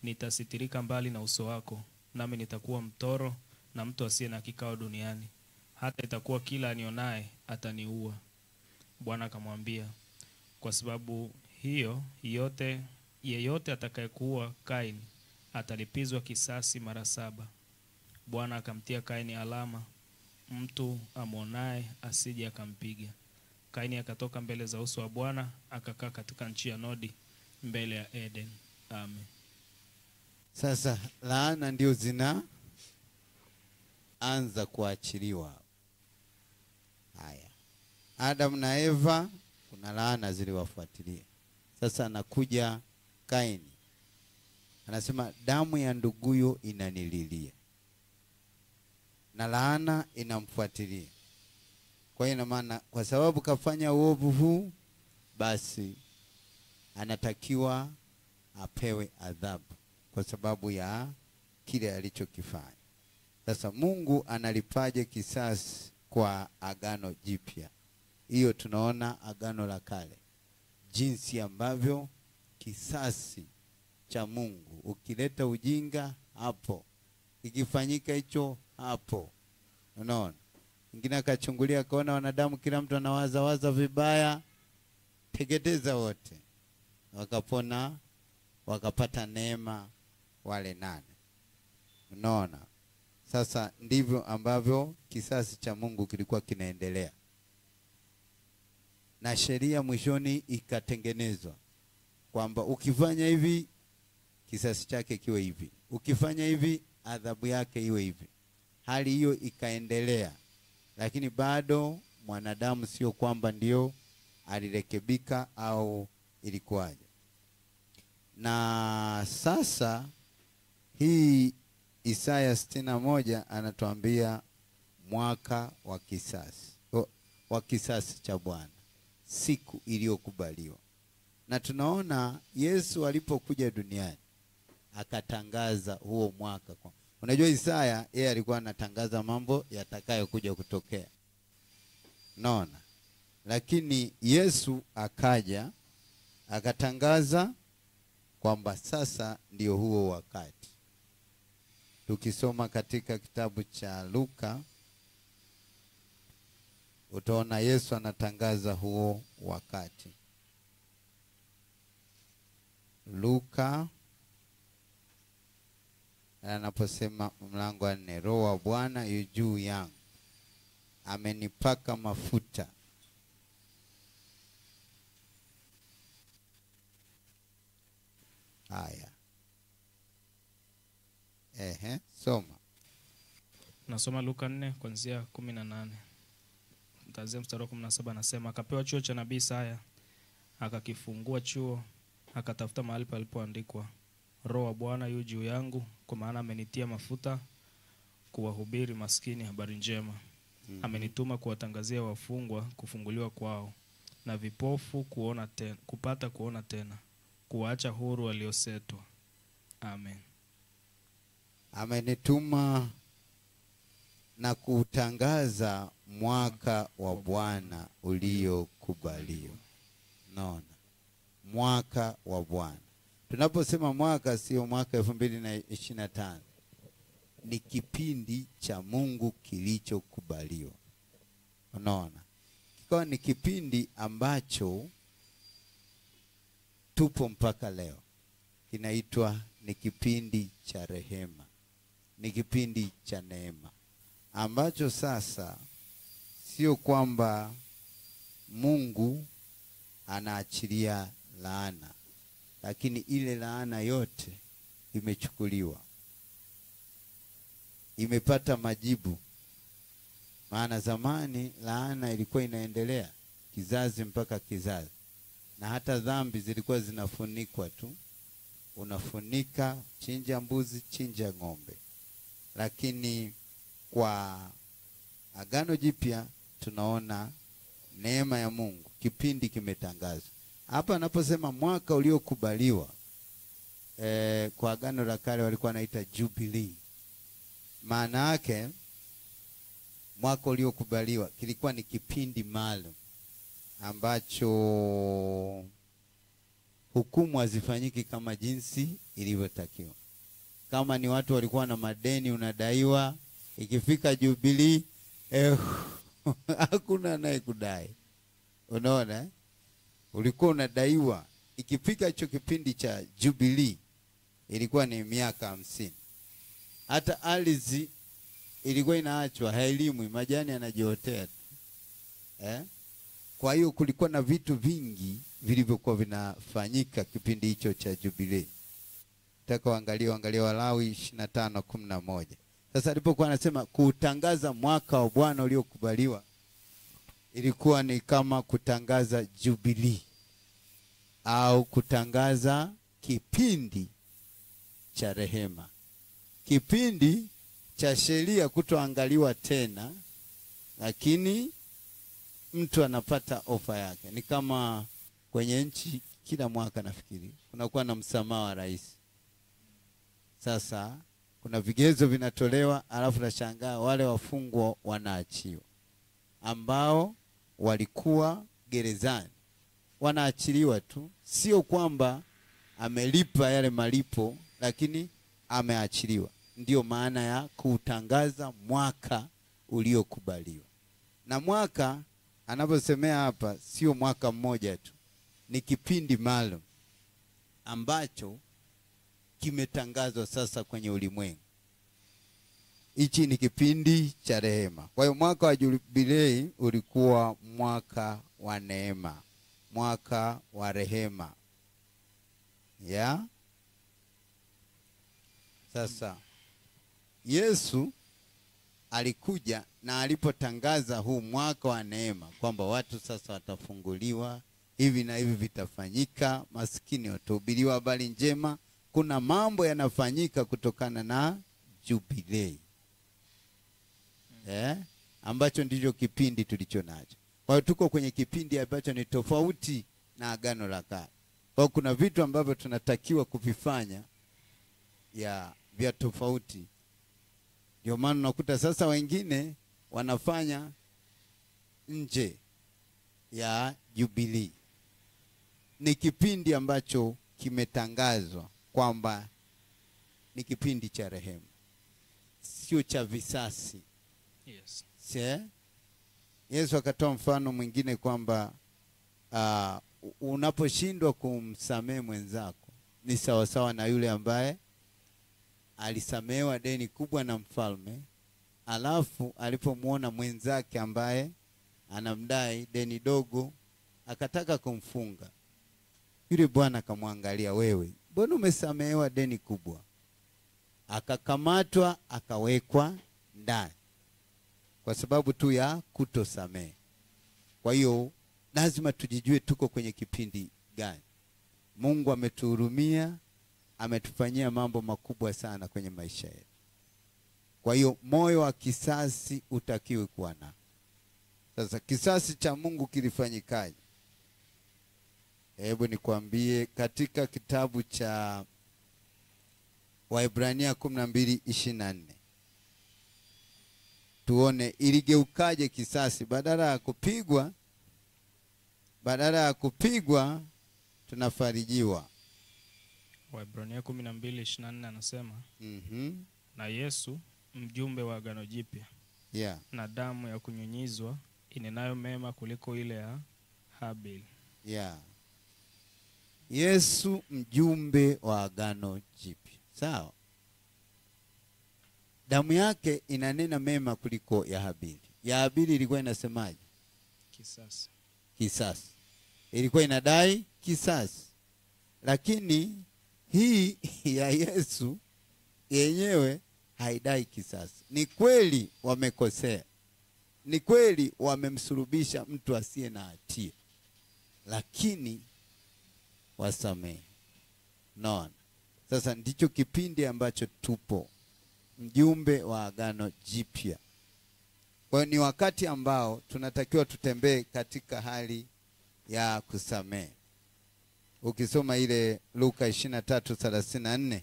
nitasitirika mbali na uso wako, nami nitakuwa mtoro na mtu asiye na kikao duniani. Hata itakuwa kila anionaye ataniua. Bwana akamwambia, kwa sababu hiyo yeyote atakayekuua Kaini atalipizwa kisasi mara 7. Bwana akamtia Kaini alama, mtu amwonaye asije akampiga. Kaini akatoka mbele za uso wa Bwana, akakaa katika nchi ya Nodi mbele ya Eden. Amen. Sasa laana ndio zinaanza kuachiliwa. Haya, Adam na Eva kuna laana ziliwafuatilia. Sasa anakuja Kaini, anasema damu ya nduguyo inanililia, na laana inamfuatilia. Kwa hiyo ina maana kwa sababu kafanya uovu huu, basi anatakiwa apewe adhabu kwa sababu ya kile alichokifanya. Sasa Mungu analipaje kisasi kwa agano jipya? Hiyo tunaona agano la kale, jinsi ambavyo kisasi cha Mungu, ukileta ujinga hapo, ikifanyika hicho hapo. Unaona, mwingine akachungulia akaona wanadamu kila mtu anawaza vibaya, teketeza wote, wakapona, wakapata neema wale 8. Unaona, sasa ndivyo ambavyo kisasi cha Mungu kilikuwa kinaendelea, na sheria mwishoni ikatengenezwa kwamba ukifanya hivi kisasi chake kiwe hivi, ukifanya hivi adhabu yake iwe hivi. Hali hiyo ikaendelea, lakini bado mwanadamu sio kwamba ndio alirekebika au ilikuwaje. Na sasa hii Isaya 61 anatuambia mwaka wa kisasi cha Bwana, siku iliyokubaliwa. Na tunaona Yesu alipokuja duniani akatangaza huo mwaka. Unajua Isaya yeye alikuwa anatangaza mambo yatakayokuja kutokea, naona, lakini Yesu akaja akatangaza kwamba sasa ndio huo wakati. Tukisoma katika kitabu cha Luka utaona Yesu anatangaza huo wakati. Luka anaposema mlango wa 4, Roho wa Bwana yu juu yangu, amenipaka mafuta haya. Soma. Nasoma Luka 4 kuanzia 18. Mtaanzia mstari wa 17. Anasema, akapewa chuo cha nabii Isaya, akakifungua chuo, akatafuta mahali palipoandikwa, Roho wa Bwana yu juu yangu, kwa maana amenitia mafuta kuwahubiri maskini habari njema. Amenituma kuwatangazia wafungwa kufunguliwa kwao, na vipofu kupata kuona tena, kuwaacha huru waliosetwa. Amen. Amenituma na kutangaza mwaka wa Bwana uliokubaliwa. Naona mwaka wa Bwana. Tunaposema mwaka, sio mwaka 2025. Ni kipindi cha Mungu kilichokubaliwa. Unaona, kikawa ni kipindi ambacho tupo mpaka leo. Kinaitwa ni kipindi cha rehema, ni kipindi cha neema, ambacho sasa sio kwamba Mungu anaachilia laana, lakini ile laana yote imechukuliwa, imepata majibu. Maana zamani laana ilikuwa inaendelea kizazi mpaka kizazi, na hata dhambi zilikuwa zinafunikwa tu, unafunika, chinja mbuzi, chinja ng'ombe. Lakini kwa agano jipya tunaona neema ya Mungu, kipindi kimetangazwa. Hapa anaposema mwaka uliokubaliwa, kwa agano la kale walikuwa wanaita Jubilee. Maana yake mwaka uliokubaliwa kilikuwa ni kipindi maalum ambacho hukumu hazifanyiki kama jinsi ilivyotakiwa. Kama ni watu walikuwa na madeni unadaiwa, ikifika Jubilee hakuna naye kudai. Unaona ulikuwa unadaiwa. Ikifika hicho kipindi cha Jubilee ilikuwa ni miaka 50. Hata ardhi ilikuwa inaachwa hailimwi, majani yanajiotea. Kwa hiyo kulikuwa na vitu vingi vilivyokuwa vinafanyika kipindi hicho cha Jubilee. Nataka angalia Walawi 25:11. Sasa alipokuwa anasema kutangaza mwaka wa Bwana uliokubaliwa, ilikuwa ni kama kutangaza Jubilee au kutangaza kipindi cha rehema, kipindi cha sheria kutoangaliwa tena, lakini mtu anapata ofa yake. Ni kama kwenye nchi kila mwaka nafikiri kunakuwa na msamaha wa rais. Sasa kuna vigezo vinatolewa, alafu nashangaa wale wafungwa wanaachiwa ambao walikuwa gerezani, wanaachiliwa tu. Sio kwamba amelipa yale malipo, lakini ameachiliwa. Ndiyo maana ya kutangaza mwaka uliokubaliwa. Na mwaka anaposemea hapa sio mwaka mmoja tu, ni kipindi maalum ambacho kimetangazwa sasa kwenye ulimwengu. Hichi ni kipindi cha rehema. Kwa hiyo mwaka wa Jubilei ulikuwa mwaka wa neema, mwaka wa rehema. Sasa Yesu alikuja na alipotangaza huu mwaka wa neema kwamba watu sasa watafunguliwa, hivi na hivi vitafanyika, maskini watahubiriwa habari njema, kuna mambo yanafanyika kutokana na Jubilei. Ambacho ndicho kipindi tulicho nacho. Kwa hiyo tuko kwenye kipindi ambacho ni tofauti na Agano la Kale. Kwa hiyo kuna vitu ambavyo tunatakiwa kuvifanya vya tofauti. Ndio maana unakuta sasa wengine wanafanya nje ya Jubilei. Ni kipindi ambacho kimetangazwa kwamba ni kipindi cha rehema, sio cha visasi. Yes. Yesu akatoa mfano mwingine kwamba unaposhindwa kumsamehe mwenzako ni sawasawa na yule ambaye alisamehewa deni kubwa na mfalme, alafu alipomuona mwenzake ambaye anamdai deni dogo akataka kumfunga. Yule bwana akamwangalia, wewe mbona umesamehewa deni kubwa? Akakamatwa akawekwa ndani kwa sababu tu ya kutosamehe. Kwa hiyo lazima tujijue tuko kwenye kipindi gani. Mungu ametuhurumia, ametufanyia mambo makubwa sana kwenye maisha yetu. Kwa hiyo moyo wa kisasi utakiwe kuwa na. Sasa kisasi cha Mungu kilifanyikaje? Hebu nikwambie, katika kitabu cha Waebrania 12:24 tuone iligeukaje kisasi. Badala ya kupigwa tunafarijiwa. Waebrania 12:24 anasema na Yesu mjumbe wa Agano Jipya, na damu ya kunyunyizwa inenayo mema kuliko ile ya Habili. Yesu mjumbe wa Agano Jipya. Sawa? Damu yake inanena mema kuliko ya Habili. Ya Habili ilikuwa inasemaje? Kisasi. Ilikuwa inadai kisasi. Lakini hii ya Yesu yenyewe haidai kisasi. Ni kweli wamekosea, ni kweli wamemsulubisha mtu asiye na hatia, lakini wasamehe. Naona sasa ndicho kipindi ambacho tupo, mjumbe wa Agano Jipya. Kwa hiyo ni wakati ambao tunatakiwa tutembee katika hali ya kusamehe. Ukisoma ile Luka 23:34,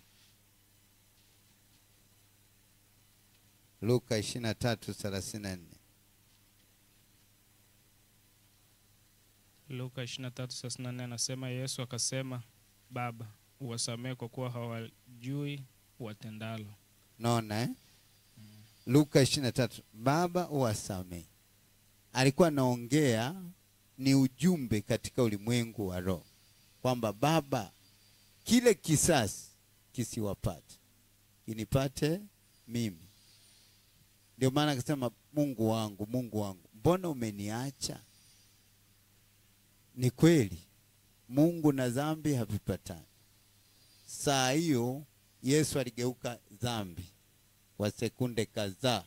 Luka 23:34, Luka 23:34 anasema, Yesu akasema, Baba, uwasamehe kwa kuwa hawajui watendalo. Naona Luka 23, Baba uwasamehe. Alikuwa anaongea ni ujumbe katika ulimwengu wa roho kwamba Baba, kile kisasi kisiwapate, inipate mimi. Ndio maana akasema Mungu wangu, Mungu wangu, mbona umeniacha? Ni kweli Mungu na dhambi havipatani. Saa hiyo Yesu aligeuka dhambi kwa sekunde kadhaa,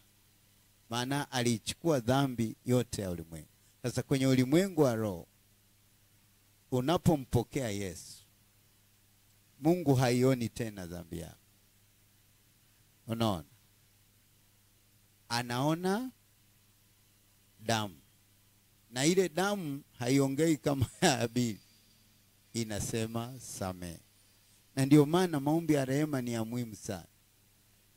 maana alichukua dhambi yote ya ulimwengu. Sasa kwenye ulimwengu wa roho, unapompokea Yesu, Mungu haioni tena dhambi yako. Unaona? Anaona damu. Na ile damu haiongei kama ya Habili, inasema samehe. Na ndio maana maombi ya rehema ni ya muhimu sana.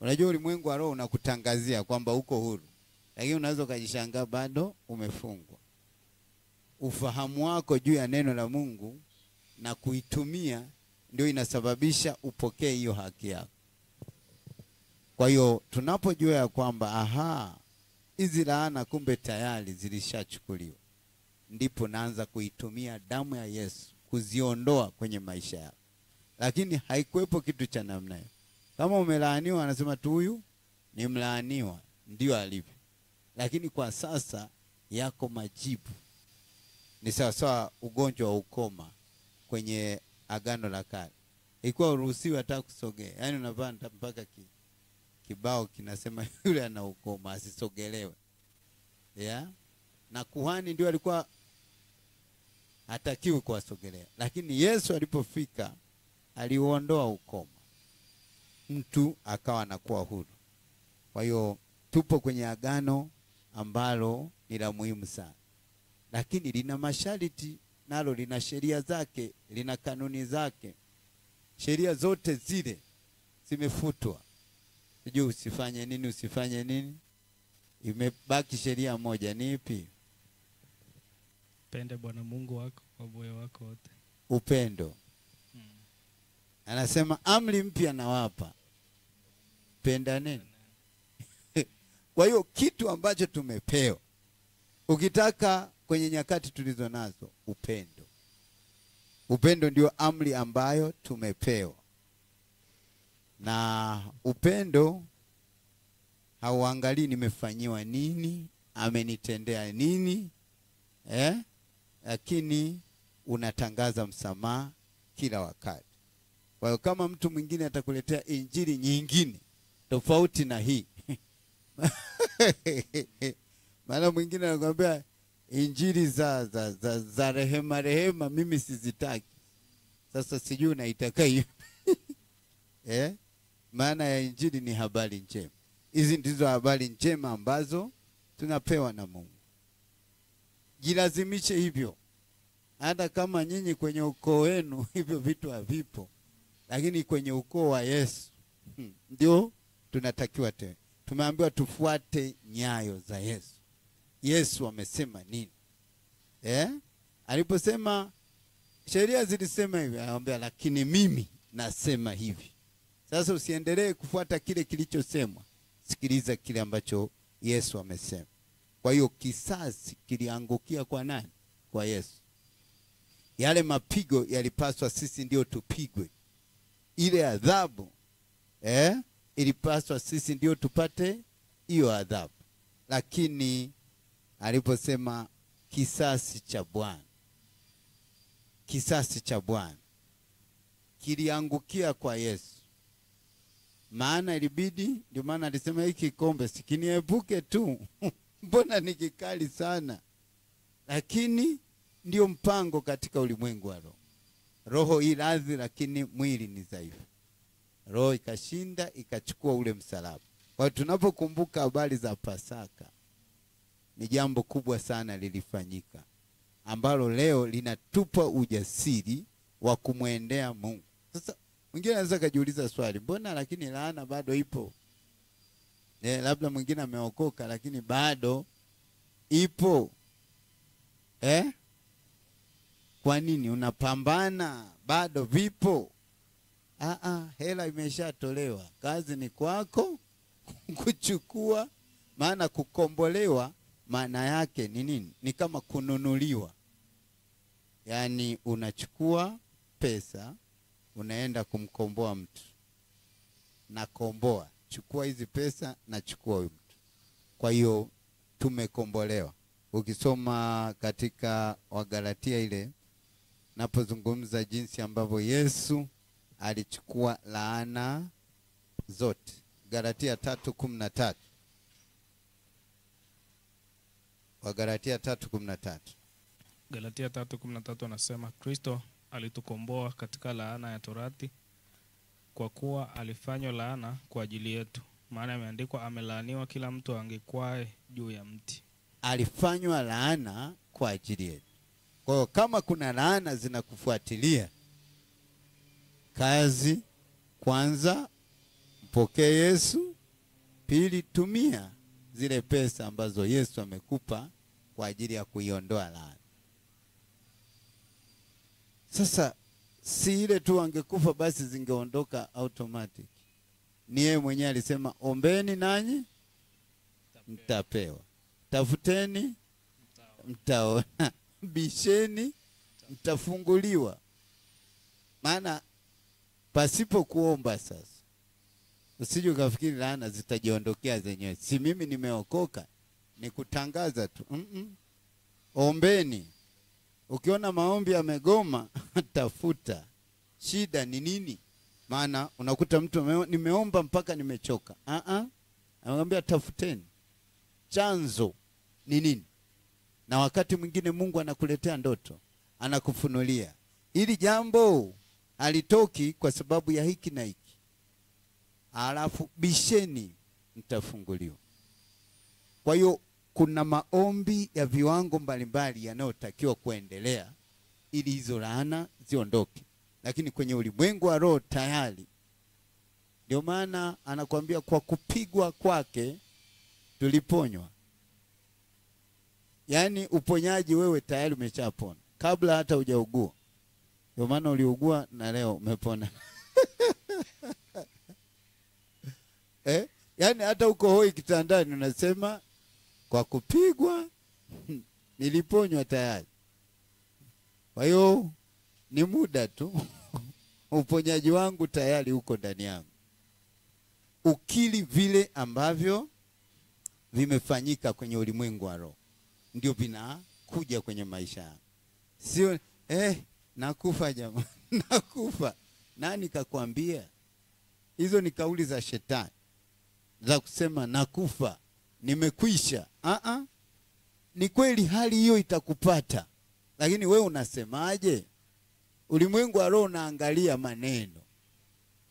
Unajua ulimwengu wa roho unakutangazia kwamba uko huru, lakini unaweza kujishangaa bado umefungwa. Ufahamu wako juu ya neno la Mungu na kuitumia ndio inasababisha upokee hiyo haki yako. Kwa hiyo tunapojua ya kwamba hizi laana kumbe tayari zilishachukuliwa, ndipo naanza kuitumia damu ya Yesu kuziondoa kwenye maisha yako. Lakini haikuwepo kitu cha namna hiyo. Kama umelaaniwa, anasema tu huyu ni mlaaniwa, ndio alivyo. Lakini kwa sasa yako majibu. Ni sawa ugonjwa wa ukoma kwenye Agano la Kale. Ilikuwa uruhusiwi hata kusogea. Yaani unavaa mpaka kibao kinasema yule ana ukoma asisogelewe. Na kuhani ndio alikuwa hatakiwi kuwasogelea. Lakini Yesu alipofika aliuondoa ukoma. Mtu akawa anakuwa huru. Kwa hiyo tupo kwenye agano ambalo ni la muhimu sana. Lakini lina masharti, nalo lina sheria zake, lina kanuni zake. Sheria zote zile zimefutwa. Sijui usifanye nini, usifanye nini. Imebaki sheria moja, ni ipi? Pende Bwana Mungu wako kwa moyo wako wote. Upendo. Anasema amri mpya nawapa, pendaneni. Kwa hiyo kitu ambacho tumepewa, ukitaka kwenye nyakati tulizo nazo, upendo. Upendo ndio amri ambayo tumepewa. Na upendo hauangalii nimefanyiwa nini, amenitendea nini, lakini unatangaza msamaha kila wakati. Kwa hiyo kama mtu mwingine atakuletea injili nyingine tofauti na hii maana mwingine anakuambia injili za rehema mimi sizitaki. Sasa sijui unaitaka hiyo. Maana ya injili ni habari njema. Hizi ndizo habari njema ambazo tunapewa na Mungu. Jilazimishe hivyo. Hata kama nyinyi kwenye ukoo wenu hivyo vitu havipo, lakini kwenye ukoo wa Yesu ndio tunatakiwa tena. Tumeambiwa tufuate nyayo za Yesu. Yesu amesema nini? Aliposema sheria zilisema hivi, anamwambia lakini mimi nasema hivi. Sasa usiendelee kufuata kile kilichosemwa. Sikiliza kile ambacho Yesu amesema. Kwa hiyo kisasi kiliangukia kwa nani? Kwa Yesu. Yale mapigo yalipaswa sisi ndio tupigwe. Ile adhabu ilipaswa sisi ndio tupate hiyo adhabu. Lakini aliposema kisasi cha Bwana, kisasi cha Bwana kiliangukia kwa Yesu. Maana ilibidi, ndio maana alisema hiki kikombe sikiniepuke tu. Mbona ni kikali sana? Lakini ndio mpango katika ulimwengu wa roho. Roho iradhi lakini mwili ni dhaifu. Roho ikashinda, ikachukua ule msalaba. Kwa hiyo tunapokumbuka habari za Pasaka, ni jambo kubwa sana lilifanyika, ambalo leo linatupa ujasiri wa kumwendea Mungu. Sasa mwingine anaweza kujiuliza swali, mbona lakini laana bado ipo? Labda mwingine ameokoka lakini bado ipo. Kwa nini unapambana? Bado vipo. Hela imeshatolewa. Kazi ni kwako kuchukua. Maana kukombolewa maana yake ni nini? Ni kama kununuliwa. Yaani unachukua pesa unaenda kumkomboa mtu. Nakomboa, chukua hizi pesa na chukua huyu mtu. Kwa hiyo tumekombolewa. Ukisoma katika Wagalatia ile napozungumza jinsi ambavyo Yesu alichukua laana zote. Galatia 3:13. Wagalatia 3:13. Galatia 3:13 anasema Kristo alitukomboa katika laana ya torati, kwa kuwa alifanywa laana kwa ajili yetu. Maana imeandikwa, amelaaniwa kila mtu angekwae juu ya mti. Alifanywa laana kwa ajili yetu. Kwa hiyo kama kuna laana zinakufuatilia, kazi kwanza mpokee Yesu, pili tumia zile pesa ambazo Yesu amekupa kwa ajili ya kuiondoa laana. Sasa si ile tu angekufa basi zingeondoka automatic. Ni yeye mwenyewe alisema, ombeni nanyi mtapewa, tafuteni mtaona, bisheni mtafunguliwa. Maana pasipo kuomba sasa, usije ukafikiri laana zitajiondokea zenyewe. Si mimi nimeokoka, ni kutangaza tu. Ombeni. Ukiona maombi yamegoma, tafuta shida ni nini. Maana unakuta mtu nimeomba mpaka nimechoka. Anamwambia tafuteni chanzo ni nini. Na wakati mwingine Mungu anakuletea ndoto, anakufunulia ili jambo halitoki kwa sababu ya hiki na hiki. Alafu bisheni mtafunguliwa. Kwa hiyo kuna maombi ya viwango mbalimbali yanayotakiwa kuendelea ili hizo laana ziondoke. Lakini kwenye ulimwengu wa roho tayari, ndio maana anakuambia kwa kupigwa kwake tuliponywa. Yaani uponyaji wewe tayari umeshapona kabla hata hujaugua. Ndio maana uliugua na leo umepona. Yaani hata uko hoi kitandani unasema kwa kupigwa niliponywa tayari. Kwa hiyo ni muda tu. Uponyaji wangu tayari uko ndani yangu. Ukili vile ambavyo vimefanyika kwenye ulimwengu wa roho ndio vinakuja kwenye maisha yangu. Sio nakufa jamaa. Nakufa. Nani kakwambia? Hizo ni kauli za shetani za kusema nakufa, nimekwisha. Ni kweli hali hiyo itakupata, lakini wewe unasemaje? Ulimwengu wa roho unaangalia maneno,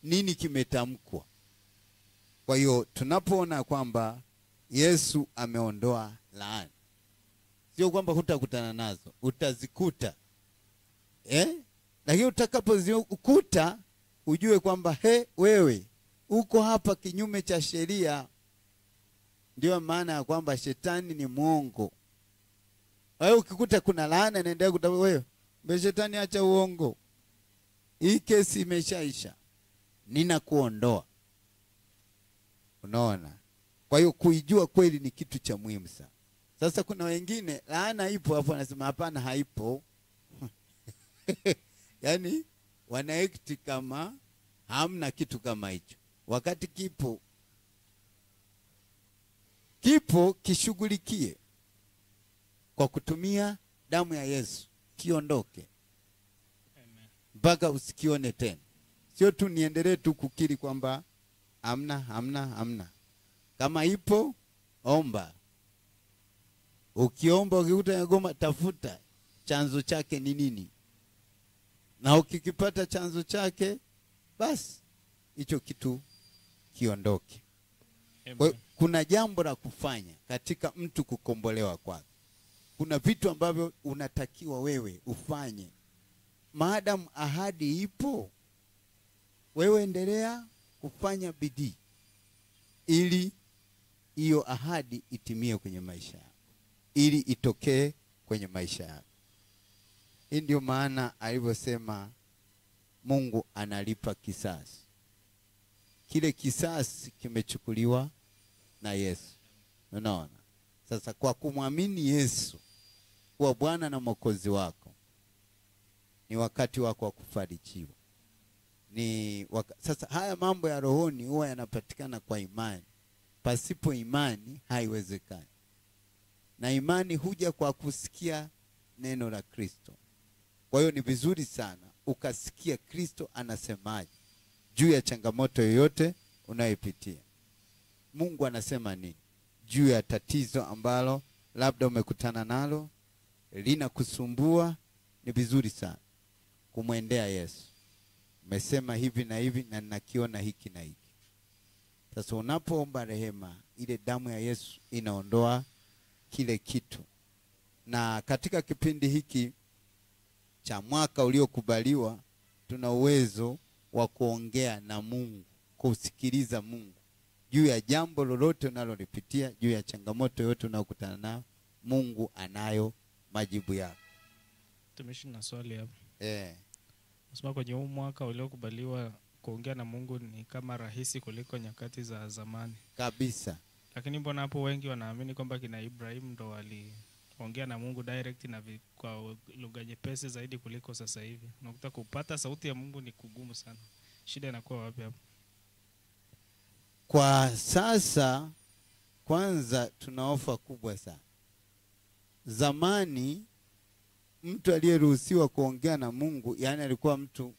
nini kimetamkwa. Kwa hiyo tunapoona kwamba Yesu ameondoa laana, sio kwamba hutakutana nazo, utazikuta. Lakini utakapozikuta ujue kwamba wewe uko hapa kinyume cha sheria. Ndio maana ya kwamba shetani ni mwongo. Wewe ukikuta kuna laana inaendelea kutafuta wewe, shetani acha uongo. Hii kesi imeshaisha. Ninakuondoa. Unaona? Kwa hiyo kuijua kweli ni kitu cha muhimu sana. Sasa kuna wengine laana ipo hapo anasema hapana haipo. Yaani wanaekti kama hamna kitu kama hicho. Wakati kipo kishughulikie kwa kutumia damu ya Yesu, kiondoke. Mpaka usikione tena. Sio tu niendelee tu kukiri kwamba hamna. Kama ipo, omba. Ukiomba ukikuta yagoma, tafuta chanzo chake ni nini. Na ukikipata chanzo chake, basi hicho kitu kiondoke. Kuna jambo la kufanya katika mtu kukombolewa kwake. Kuna vitu ambavyo unatakiwa wewe ufanye. Maadamu ahadi ipo, wewe endelea kufanya bidii ili hiyo ahadi itimie kwenye maisha yako, ili itokee kwenye maisha yako. Hii ndio maana alivyosema Mungu analipa kisasi. Kile kisasi kimechukuliwa na Yesu. Unaona? Sasa kwa kumwamini Yesu kuwa Bwana na Mwokozi wako, ni wakati wako wa kufarijiwa. Sasa haya mambo ya rohoni huwa yanapatikana kwa imani. Pasipo imani haiwezekani. Na imani huja kwa kusikia neno la Kristo. Kwa hiyo ni vizuri sana ukasikia Kristo anasemaje juu ya changamoto yoyote unayopitia. Mungu anasema nini juu ya tatizo ambalo labda umekutana nalo linakusumbua. Ni vizuri sana kumwendea Yesu. Umesema hivi na hivi na ninakiona hiki na hiki. Sasa unapoomba rehema, ile damu ya Yesu inaondoa kile kitu. Na katika kipindi hiki cha mwaka uliokubaliwa, tuna uwezo wa kuongea na Mungu, kusikiliza Mungu juu ya jambo lolote unalolipitia, juu ya changamoto yote unayokutana nayo. Mungu anayo majibu yako. Tumeshi na swali hapo. Nasema kwenye huu mwaka uliokubaliwa, kuongea na Mungu ni kama rahisi kuliko nyakati za zamani. Kabisa. Lakini mbona hapo wengi wanaamini kwamba kina Ibrahim ndo waliongea na Mungu direct na kwa lugha nyepesi zaidi kuliko sasa hivi. Unakuta kupata sauti ya Mungu ni kugumu sana. Shida inakuwa wapi hapo? Kwa sasa kwanza tuna ofa kubwa sana. Zamani mtu aliyeruhusiwa kuongea na Mungu, yani alikuwa mtu,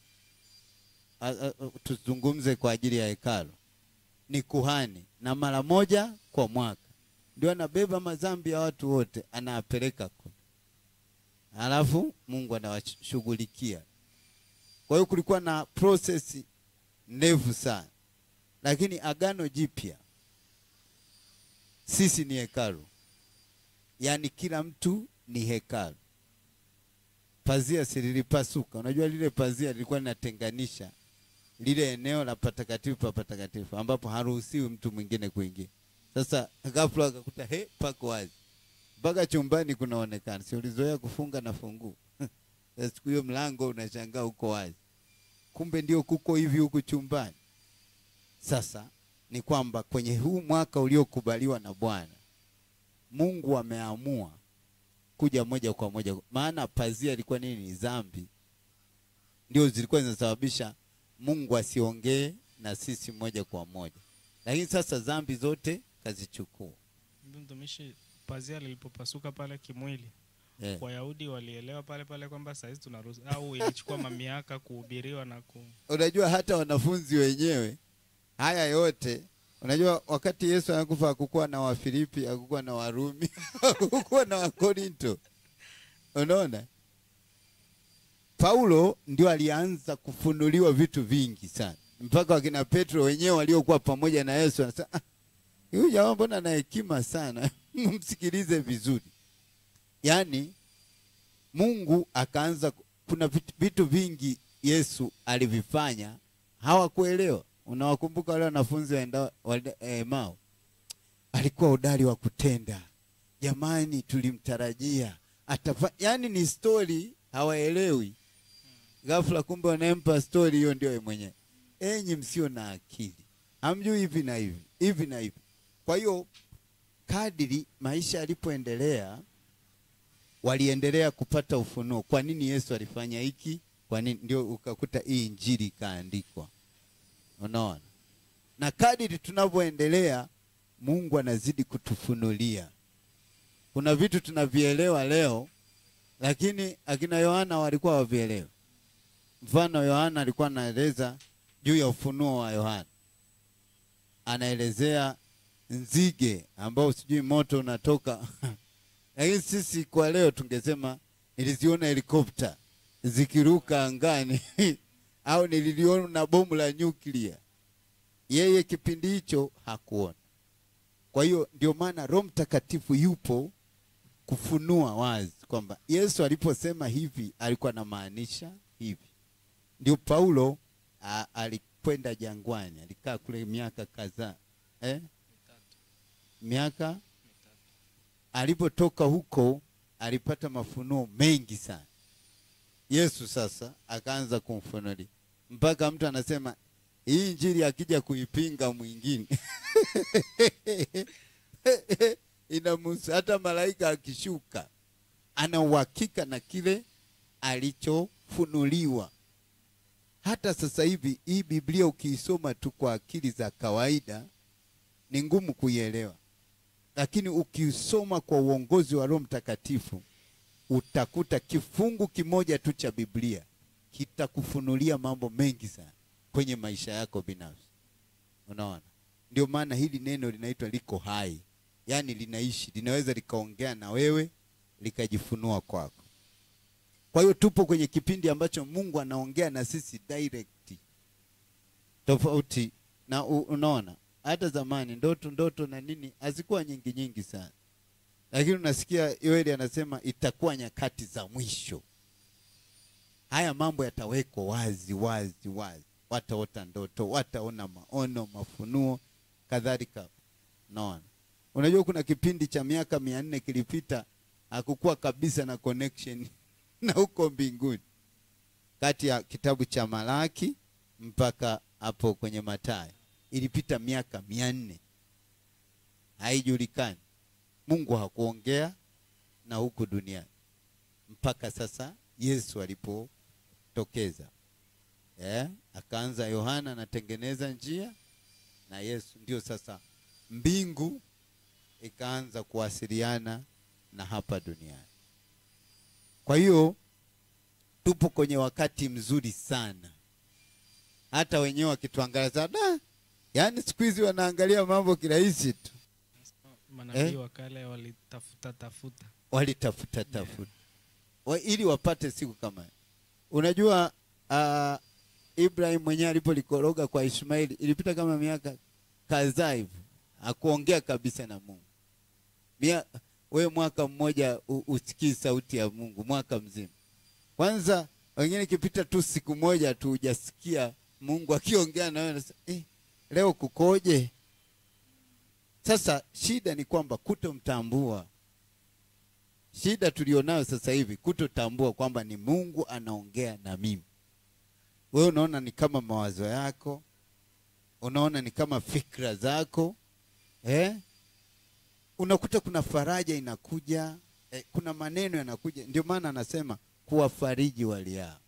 tuzungumze kwa ajili ya hekalu, ni kuhani, na mara moja kwa mwaka ndio anabeba madhambi ya watu wote anapeleka kwa. Alafu Mungu anawashughulikia. Kwa hiyo kulikuwa na process ndefu sana. Lakini Agano Jipya, sisi ni hekalu. Yani kila mtu ni hekalu. Pazia sililipasuka. Unajua lile pazia lilikuwa linatenganisha lile eneo la patakatifu pa patakatifu ambapo haruhusiwi mtu mwingine kuingia. Sasa ghafla akakuta pako wazi. Mpaka chumbani kunaonekana. Si ulizoea kufunga na fungu. Siku hiyo mlango unashangaa uko wazi. Kumbe ndio kuko hivi huku chumbani. Sasa ni kwamba kwenye huu mwaka uliokubaliwa na Bwana, Mungu ameamua kuja moja kwa moja. Maana pazia ilikuwa nini? Dhambi. Ndio zilikuwa zinasababisha Mungu asiongee na sisi moja kwa moja. Lakini sasa dhambi zote kazichukua. Mtumishi, pazia lilipopasuka pale kimwili, Wayahudi walielewa pale kwamba sasa hizi tunaruhusu, au ilichukua mamiaka kuhubiriwa na Unajua hata wanafunzi wenyewe haya yote, unajua wakati Yesu anakufa hakukuwa na Wafilipi, hakukuwa na Warumi, hakukuwa na Wakorinto. Unaona? Paulo ndio alianza kufunuliwa vitu vingi sana. Mpaka wakina Petro wenyewe waliokuwa pamoja na Yesu wanasema, huyu jamaa mbona ana hekima sana, msikilize vizuri. Yani Mungu akaanza, kuna vitu vingi Yesu alivifanya hawakuelewa. Unawakumbuka wale wanafunzi waenda Emau? Alikuwa hodari wa kutenda. Jamani, tulimtarajia yani ni story hawaelewi. Ghafla kumbe wanampa story hiyo ndio yeye mwenyewe. Enyi msio na akili, hamjui hivi na hivi, hivi na hivi. Kwa hiyo kadiri maisha yalipoendelea, waliendelea kupata ufunuo. Kwa nini Yesu alifanya hiki? Kwa nini? Ndio ukakuta hii injili ikaandikwa. Unaona? Na kadiri tunavyoendelea, Mungu anazidi kutufunulia. Kuna vitu tunavielewa leo, lakini akina Yohana walikuwa wavielewa. Mfano, Yohana alikuwa anaeleza juu ya ufunuo wa Yohana. Anaelezea nzige ambao sijui moto unatoka. Lakini sisi kwa leo tungesema niliziona helikopta zikiruka angani au nililiona bomu la nyuklia. Yeye kipindi hicho hakuona. Kwa hiyo ndio maana Roho Mtakatifu yupo kufunua wazi kwamba Yesu aliposema hivi alikuwa anamaanisha hivi. Ndio Paulo alikwenda jangwani, alikaa kule miaka kadhaa. Miaka mitatu. Alipotoka huko alipata mafunuo mengi sana. Yesu sasa akaanza kumfunulia. Mpaka mtu anasema hii injili akija kuipinga mwingine hata malaika akishuka ana uhakika na kile alicho kufunuliwa. Hata sasa hivi hii Biblia ukiisoma tu kwa akili za kawaida ni ngumu kuielewa, lakini ukisoma kwa uongozi wa Roho Mtakatifu utakuta kifungu kimoja tu cha Biblia kitakufunulia mambo mengi sana kwenye maisha yako binafsi. Unaona? Ndio maana hili neno linaitwa liko hai. Yaani linaishi, linaweza likaongea na wewe, likajifunua kwako. Kwa hiyo tupo kwenye kipindi ambacho Mungu anaongea na sisi direct. Tofauti na unaona, hata zamani ndoto na nini hazikuwa nyingi sana. Lakini unasikia Yoeli anasema itakuwa nyakati za mwisho. Haya mambo yatawekwa wazi. Wataota ndoto, wataona maono, mafunuo, kadhalika. Naona. Unajua kuna kipindi cha miaka 400 kilipita hakukuwa kabisa na connection na huko mbinguni. Kati ya kitabu cha Malaki mpaka hapo kwenye Mathayo ilipita miaka 400. Haijulikani. Mungu hakuongea na huku duniani mpaka sasa Yesu alipotokeza. Akaanza Yohana anatengeneza njia, na Yesu ndio sasa mbingu ikaanza kuwasiliana na hapa duniani. Kwa hiyo tupo kwenye wakati mzuri sana. Hata wenyewe wakituangalia yaani siku hizi wanaangalia mambo kirahisi tu. Manabii wa kale walitafuta ili wapate siku kama hiyo. Unajua Ibrahim mwenyewe alipolikoroga kwa Ishmaeli ilipita kama miaka kadhaa hivi hakuongea kabisa na Mungu. Wewe mwaka mmoja usikii sauti ya Mungu mwaka mzima. Kwanza wengine kipita tu siku moja tu hujasikia Mungu akiongea na wewe, leo kukoje? Sasa shida ni kwamba kutomtambua. Shida tulionayo sasa hivi kutotambua kwamba ni Mungu anaongea na mimi. Wewe unaona ni kama mawazo yako, unaona ni kama fikra zako, unakuta kuna faraja inakuja, kuna maneno yanakuja. Ndio maana anasema kuwafariji waliao.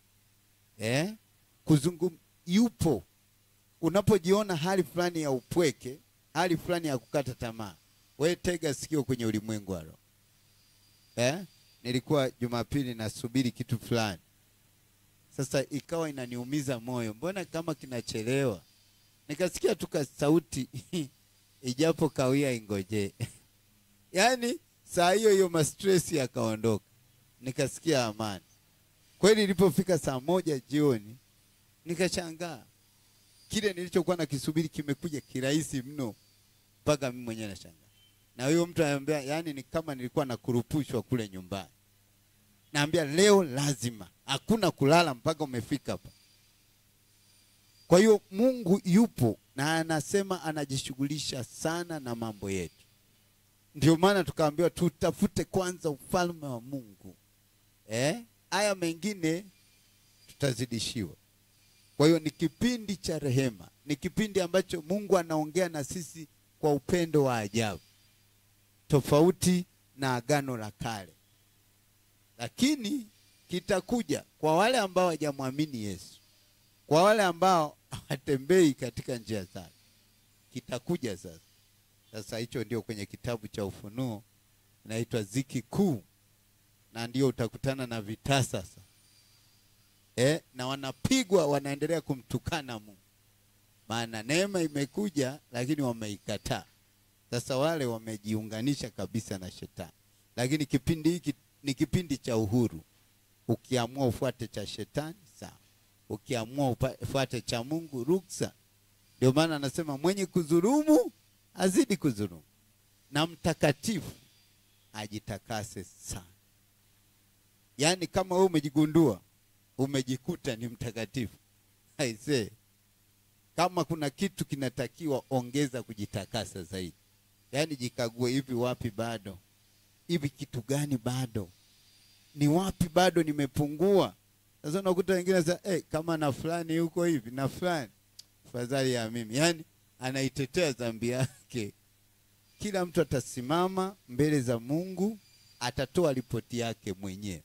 Yupo. Unapojiona hali fulani ya upweke, hali fulani ya kukata tamaa, wewe tega sikio kwenye ulimwengu wa roho. Nilikuwa Jumapili nasubiri kitu fulani. Sasa ikawa inaniumiza moyo. Mbona kama kinachelewa? Nikasikia tu sauti ijapo kawia ingoje. Yaani saa hiyo ma-stress yakaondoka. Nikasikia amani. Kweli ilipofika saa 1 jioni nikashangaa. Kile nilichokuwa nakisubiri kimekuja kirahisi mno mpaka mimi mwenyewe nashangaa. Na huyo mtu ananiambia yani ni kama nilikuwa nakurupushwa kule nyumbani. Naambia leo lazima, hakuna kulala mpaka umefika hapa. Kwa hiyo Mungu yupo na anasema anajishughulisha sana na mambo yetu. Ndio maana tukaambiwa tutafute kwanza ufalme wa Mungu. Haya mengine tutazidishiwa. Kwa hiyo ni kipindi cha rehema, ni kipindi ambacho Mungu anaongea na sisi kwa upendo wa ajabu. Tofauti na agano la kale. Lakini kitakuja kwa wale ambao hawajamwamini Yesu. Kwa wale ambao hawatembei katika njia zake. Kitakuja sasa. Sasa hicho ndio kwenye kitabu cha Ufunuo inaitwa Ziki Kuu. Na ndio utakutana na vita sasa. Na wanapigwa wanaendelea kumtukana Mungu. Maana neema imekuja lakini wameikataa. Sasa wale wamejiunganisha kabisa na shetani. Lakini kipindi hiki ni kipindi cha uhuru. Ukiamua ufuate cha shetani, sawa. Ukiamua ufuate cha Mungu, ruksa. Ndio maana anasema mwenye kudhulumu azidi kudhulumu. Na mtakatifu ajitakase sana. Yaani kama wewe umejigundua, umejikuta ni mtakatifu. Aisee. Kama kuna kitu kinatakiwa ongeza kujitakasa zaidi. Yaani jikague hivi wapi bado? Hivi kitu gani bado? Ni wapi bado nimepungua? Sasa unakuta wengine sasa kama na fulani yuko hivi na fulani fadhali ya mimi. Yaani anaitetea dhambi yake. Kila mtu atasimama mbele za Mungu, atatoa ripoti yake mwenyewe.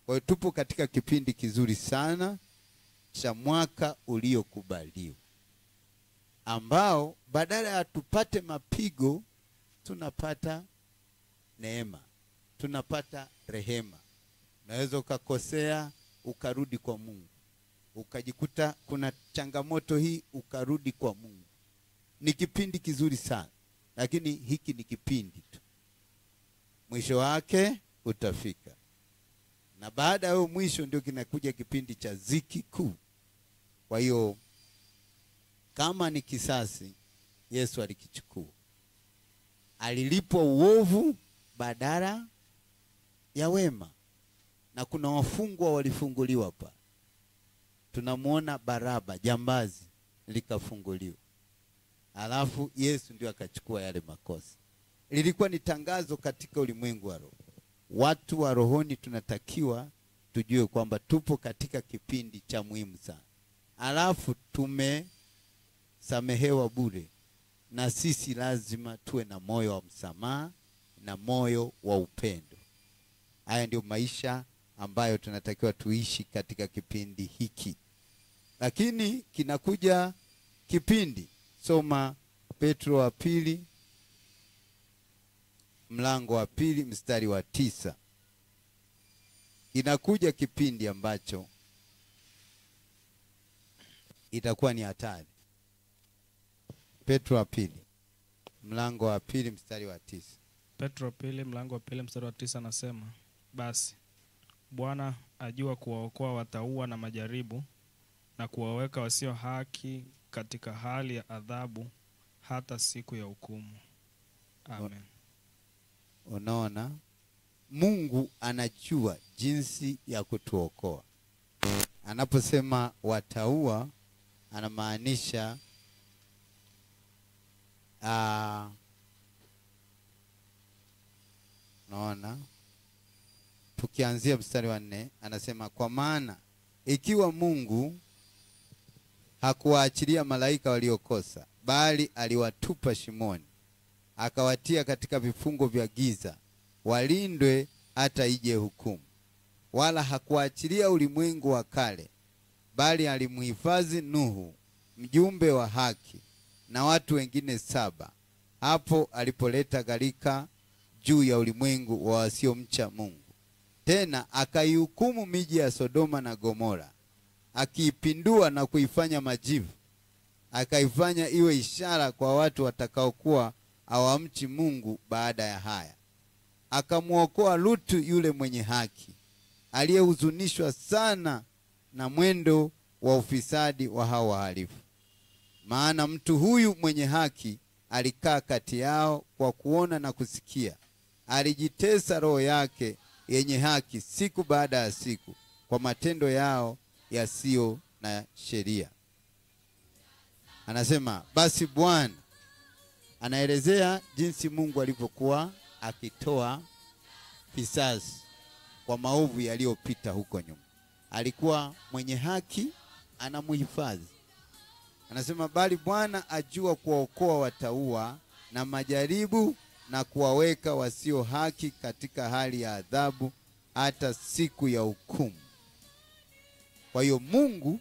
Kwa hiyo tupo katika kipindi kizuri sana cha mwaka uliokubaliwa, ambao badala ya tupate mapigo tunapata neema, tunapata rehema. Unaweza ukakosea ukarudi kwa Mungu, ukajikuta kuna changamoto hii ukarudi kwa Mungu. Ni kipindi kizuri sana, lakini hiki ni kipindi tu, mwisho wake utafika. Na baada ya mwisho ndio kinakuja kipindi cha ziki kuu. Kwa hiyo kama ni kisasi, Yesu alikichukua. Alilipwa uovu badala ya wema. Na kuna wafungwa walifunguliwa hapa. Tunamuona Baraba, jambazi, likafunguliwa. Alafu Yesu ndio akachukua yale makosa. Lilikuwa ni tangazo katika ulimwengu wa roho. Watu wa rohoni tunatakiwa tujue kwamba tupo katika kipindi cha muhimu sana. Alafu tumesamehewa bure, na sisi lazima tuwe na moyo wa msamaha na moyo wa upendo. Haya ndio maisha ambayo tunatakiwa tuishi katika kipindi hiki. Lakini kinakuja kipindi, soma Petro wa pili mlango wa 2 mstari wa 9. Inakuja kipindi ambacho itakuwa ni hatari. Petro wa pili mlango wa 2 mstari wa 9. Petro pili mlango wa 2 mstari wa 9 anasema, basi Bwana ajua kuwaokoa watauwa na majaribu, na kuwaweka wasio haki katika hali ya adhabu hata siku ya hukumu. Amen. Unaona, Mungu anajua jinsi ya kutuokoa. Anaposema watauwa, anamaanisha naona tukianzia mstari wa 4 anasema, kwa maana ikiwa Mungu hakuwaachilia malaika waliokosa, bali aliwatupa shimoni, akawatia katika vifungo vya giza walindwe hata ije hukumu. Wala hakuachilia ulimwengu wa kale, bali alimhifadhi Nuhu, mjumbe wa haki, na watu wengine 7, hapo alipoleta gharika juu ya ulimwengu wa wasiomcha Mungu. Tena akaihukumu miji ya Sodoma na Gomora, akiipindua na kuifanya majivu, akaifanya iwe ishara kwa watu watakaokuwa hawamchi Mungu. Baada ya haya akamuokoa Lutu yule mwenye haki, aliyehuzunishwa sana na mwendo wa ufisadi wa hao wahalifu. Maana mtu huyu mwenye haki alikaa kati yao kwa kuona na kusikia. Alijitesa roho yake yenye haki siku baada ya siku kwa matendo yao yasiyo na sheria. Anasema basi Bwana anaelezea jinsi Mungu alivyokuwa akitoa kisasi kwa maovu yaliyopita huko nyuma. Alikuwa mwenye haki, anamuhifadhi. Anasema bali Bwana ajua kuwaokoa watauwa na majaribu, na kuwaweka wasio haki katika hali ya adhabu hata siku ya hukumu. Kwa hiyo Mungu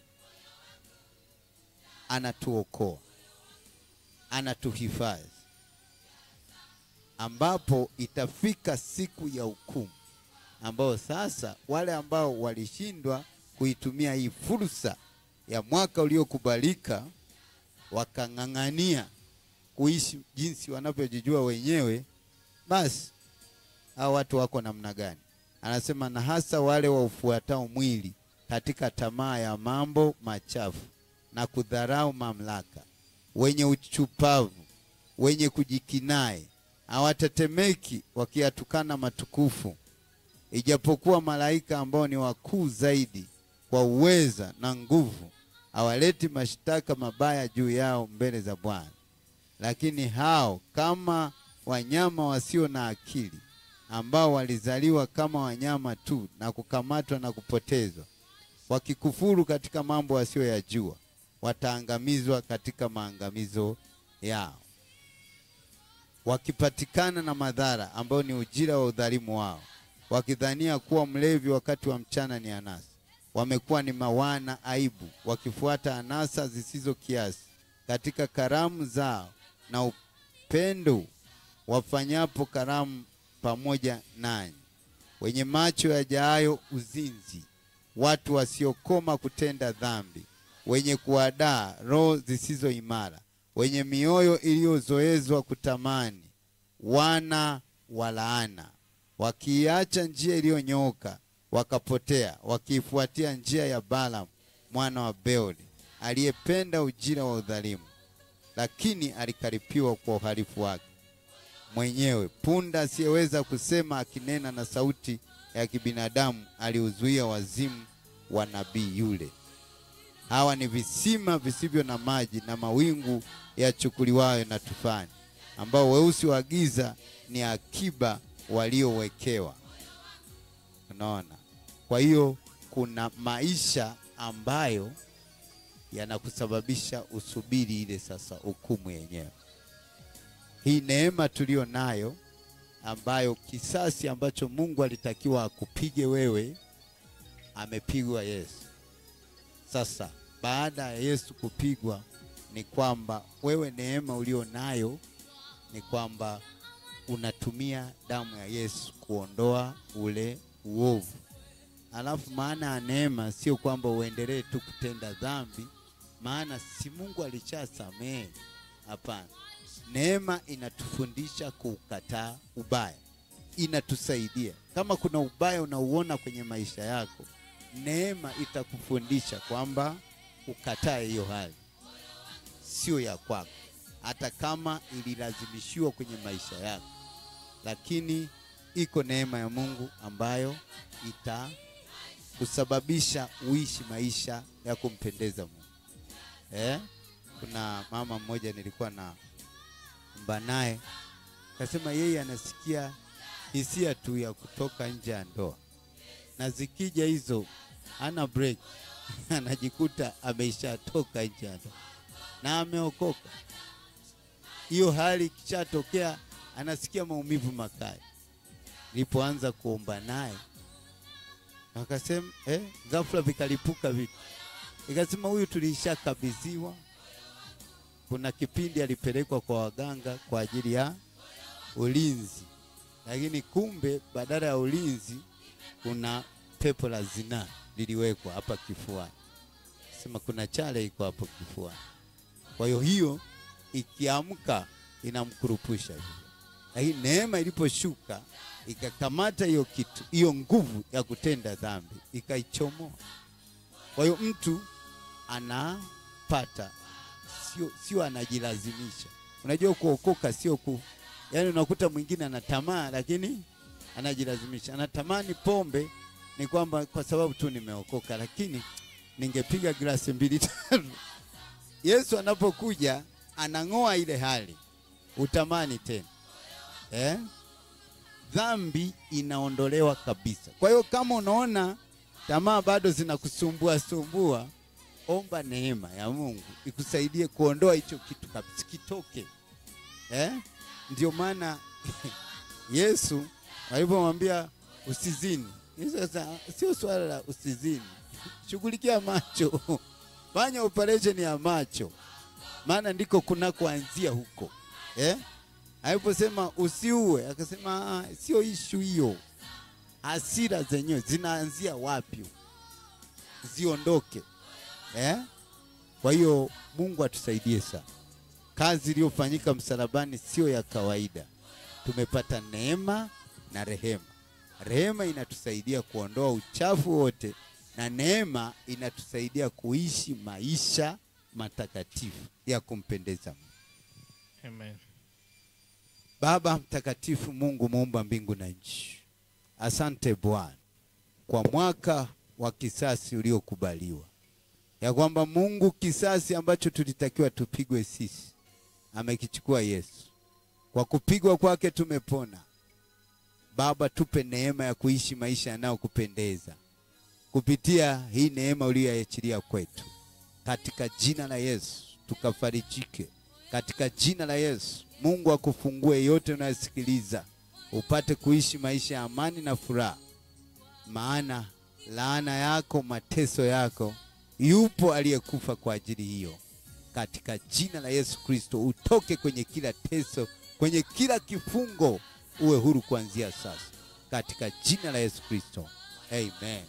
anatuokoa, anatuhifadhi, ambapo itafika siku ya hukumu, ambao sasa wale ambao walishindwa kuitumia hii fursa ya mwaka uliokubalika, wakang'ang'ania kuishi jinsi wanavyojijua wenyewe, basi hao watu wako namna gani? Anasema na hasa wale waufuatao mwili katika tamaa ya mambo machafu na kudharau mamlaka, wenye uchupavu, wenye kujikinai, hawatetemeki wakiatukana matukufu, ijapokuwa malaika ambao ni wakuu zaidi kwa uweza na nguvu hawaleti mashtaka mabaya juu yao mbele za Bwana. Lakini hao kama wanyama wasio na akili, ambao walizaliwa kama wanyama tu na kukamatwa na kupotezwa, wakikufuru katika mambo wasiyoyajua, wataangamizwa katika maangamizo yao, wakipatikana na madhara ambao ni ujira wa udhalimu wao, wakidhania kuwa mlevi wakati wa mchana ni anasa. Wamekuwa ni mawana aibu, wakifuata anasa zisizo kiasi katika karamu zao, na upendo wafanyapo karamu pamoja nanyi. Wenye macho yajaayo uzinzi, watu wasiokoma kutenda dhambi, wenye kuadaa roho zisizo imara, wenye mioyo iliyozoezwa kutamani, wana walaana, wakiacha njia iliyonyooka wakapotea, wakifuatia njia ya Balaam mwana wa Beori, aliyependa ujira wa udhalimu, lakini alikaripiwa kwa uhalifu wake mwenyewe. Punda asiyeweza kusema, akinena na sauti ya kibinadamu, aliuzuia wazimu wa nabii yule. Hawa ni visima visivyo na maji na mawingu yachukuliwayo na tufani, ambao weusi wa giza ni akiba waliowekewa. Unaona? Kwa hiyo kuna maisha ambayo yanakusababisha usubiri ile sasa hukumu yenyewe. Hii neema tulio nayo, ambayo kisasi ambacho Mungu alitakiwa akupige wewe, amepigwa Yesu. Sasa baada ya Yesu kupigwa, ni kwamba wewe neema ulio nayo ni kwamba unatumia damu ya Yesu kuondoa ule uovu. Alafu maana ya neema sio kwamba uendelee tu kutenda dhambi, maana si Mungu alishasamehe. Hapana. Neema inatufundisha kukataa ubaya. Inatusaidia. Kama kuna ubaya unauona kwenye maisha yako, neema itakufundisha kwamba ukatae hiyo hali. Sio ya kwako. Hata kama ililazimishiwa kwenye maisha yako. Lakini iko neema ya Mungu ambayo itakusababisha uishi maisha ya kumpendeza Mungu. Kuna mama mmoja nilikuwa na mbanae, akasema yeye anasikia hisia tu ya kutoka nje ya ndoa, na zikija hizo ana break anajikuta ameishatoka nje ya ndoa na ameokoka. Hiyo hali kishatokea, anasikia maumivu makali. Nilipoanza kuomba naye, akasema ghafla vikalipuka vitu. Ikasema huyu tulishakabidhiwa. Kuna kipindi alipelekwa kwa waganga kwa ajili ya ulinzi, lakini kumbe badala ya ulinzi kuna pepo la zinaa liliwekwa hapa kifuani. Sema kuna chale iko hapo kifuani. Kwa hiyo ikiamka inamkurupusha hivyo. Lakini neema iliposhuka ikakamata hiyo kitu, hiyo nguvu ya kutenda dhambi, ikaichomoa. Kwa hiyo mtu anapata, sio anajilazimisha. Unajua kuokoka sio yani unakuta mwingine anatamaa lakini anajilazimisha. Anatamani pombe, ni kwamba kwa sababu tu nimeokoka, lakini ningepiga glasi 2-3. Yesu anapokuja anangoa ile hali, utamani tena. Dhambi inaondolewa kabisa. Kwa hiyo kama unaona tamaa bado zinakusumbua, omba neema ya Mungu ikusaidie kuondoa hicho kitu kabisa, kitoke. Ndio maana Yesu alipomwambia usizini, Yesu sasa sio swala la usizini. Shughulikia macho. Fanya operation ya macho. Maana ndiko kuna kuanzia huko. Aliposema usiue, akasema sio issue hiyo. Hasira zenyewe zinaanzia wapi? Ziondoke. Kwa hiyo Mungu atusaidie sana. Kazi iliyofanyika msalabani sio ya kawaida. Tumepata neema na rehema. Rehema inatusaidia kuondoa uchafu wote, na neema inatusaidia kuishi maisha matakatifu ya kumpendeza Mungu. Amen. Baba mtakatifu, Mungu muumba mbingu na nchi, asante Bwana kwa mwaka wa kisasi uliokubaliwa. Ya kwamba Mungu kisasi ambacho tulitakiwa tupigwe sisi, amekichukua Yesu. Kwa kupigwa kwake tumepona. Baba, tupe neema ya kuishi maisha yanayokupendeza kupitia hii neema uliyoachilia kwetu. Katika jina la Yesu tukafarijike. Katika jina la Yesu, Mungu akufungue yote unayosikiliza. upate kuishi maisha ya amani na furaha. Maana laana yako, mateso yako, yupo aliyekufa kwa ajili hiyo. Katika jina la Yesu Kristo, utoke kwenye kila teso, kwenye kila kifungo, uwe huru kuanzia sasa. Katika jina la Yesu Kristo. Amen.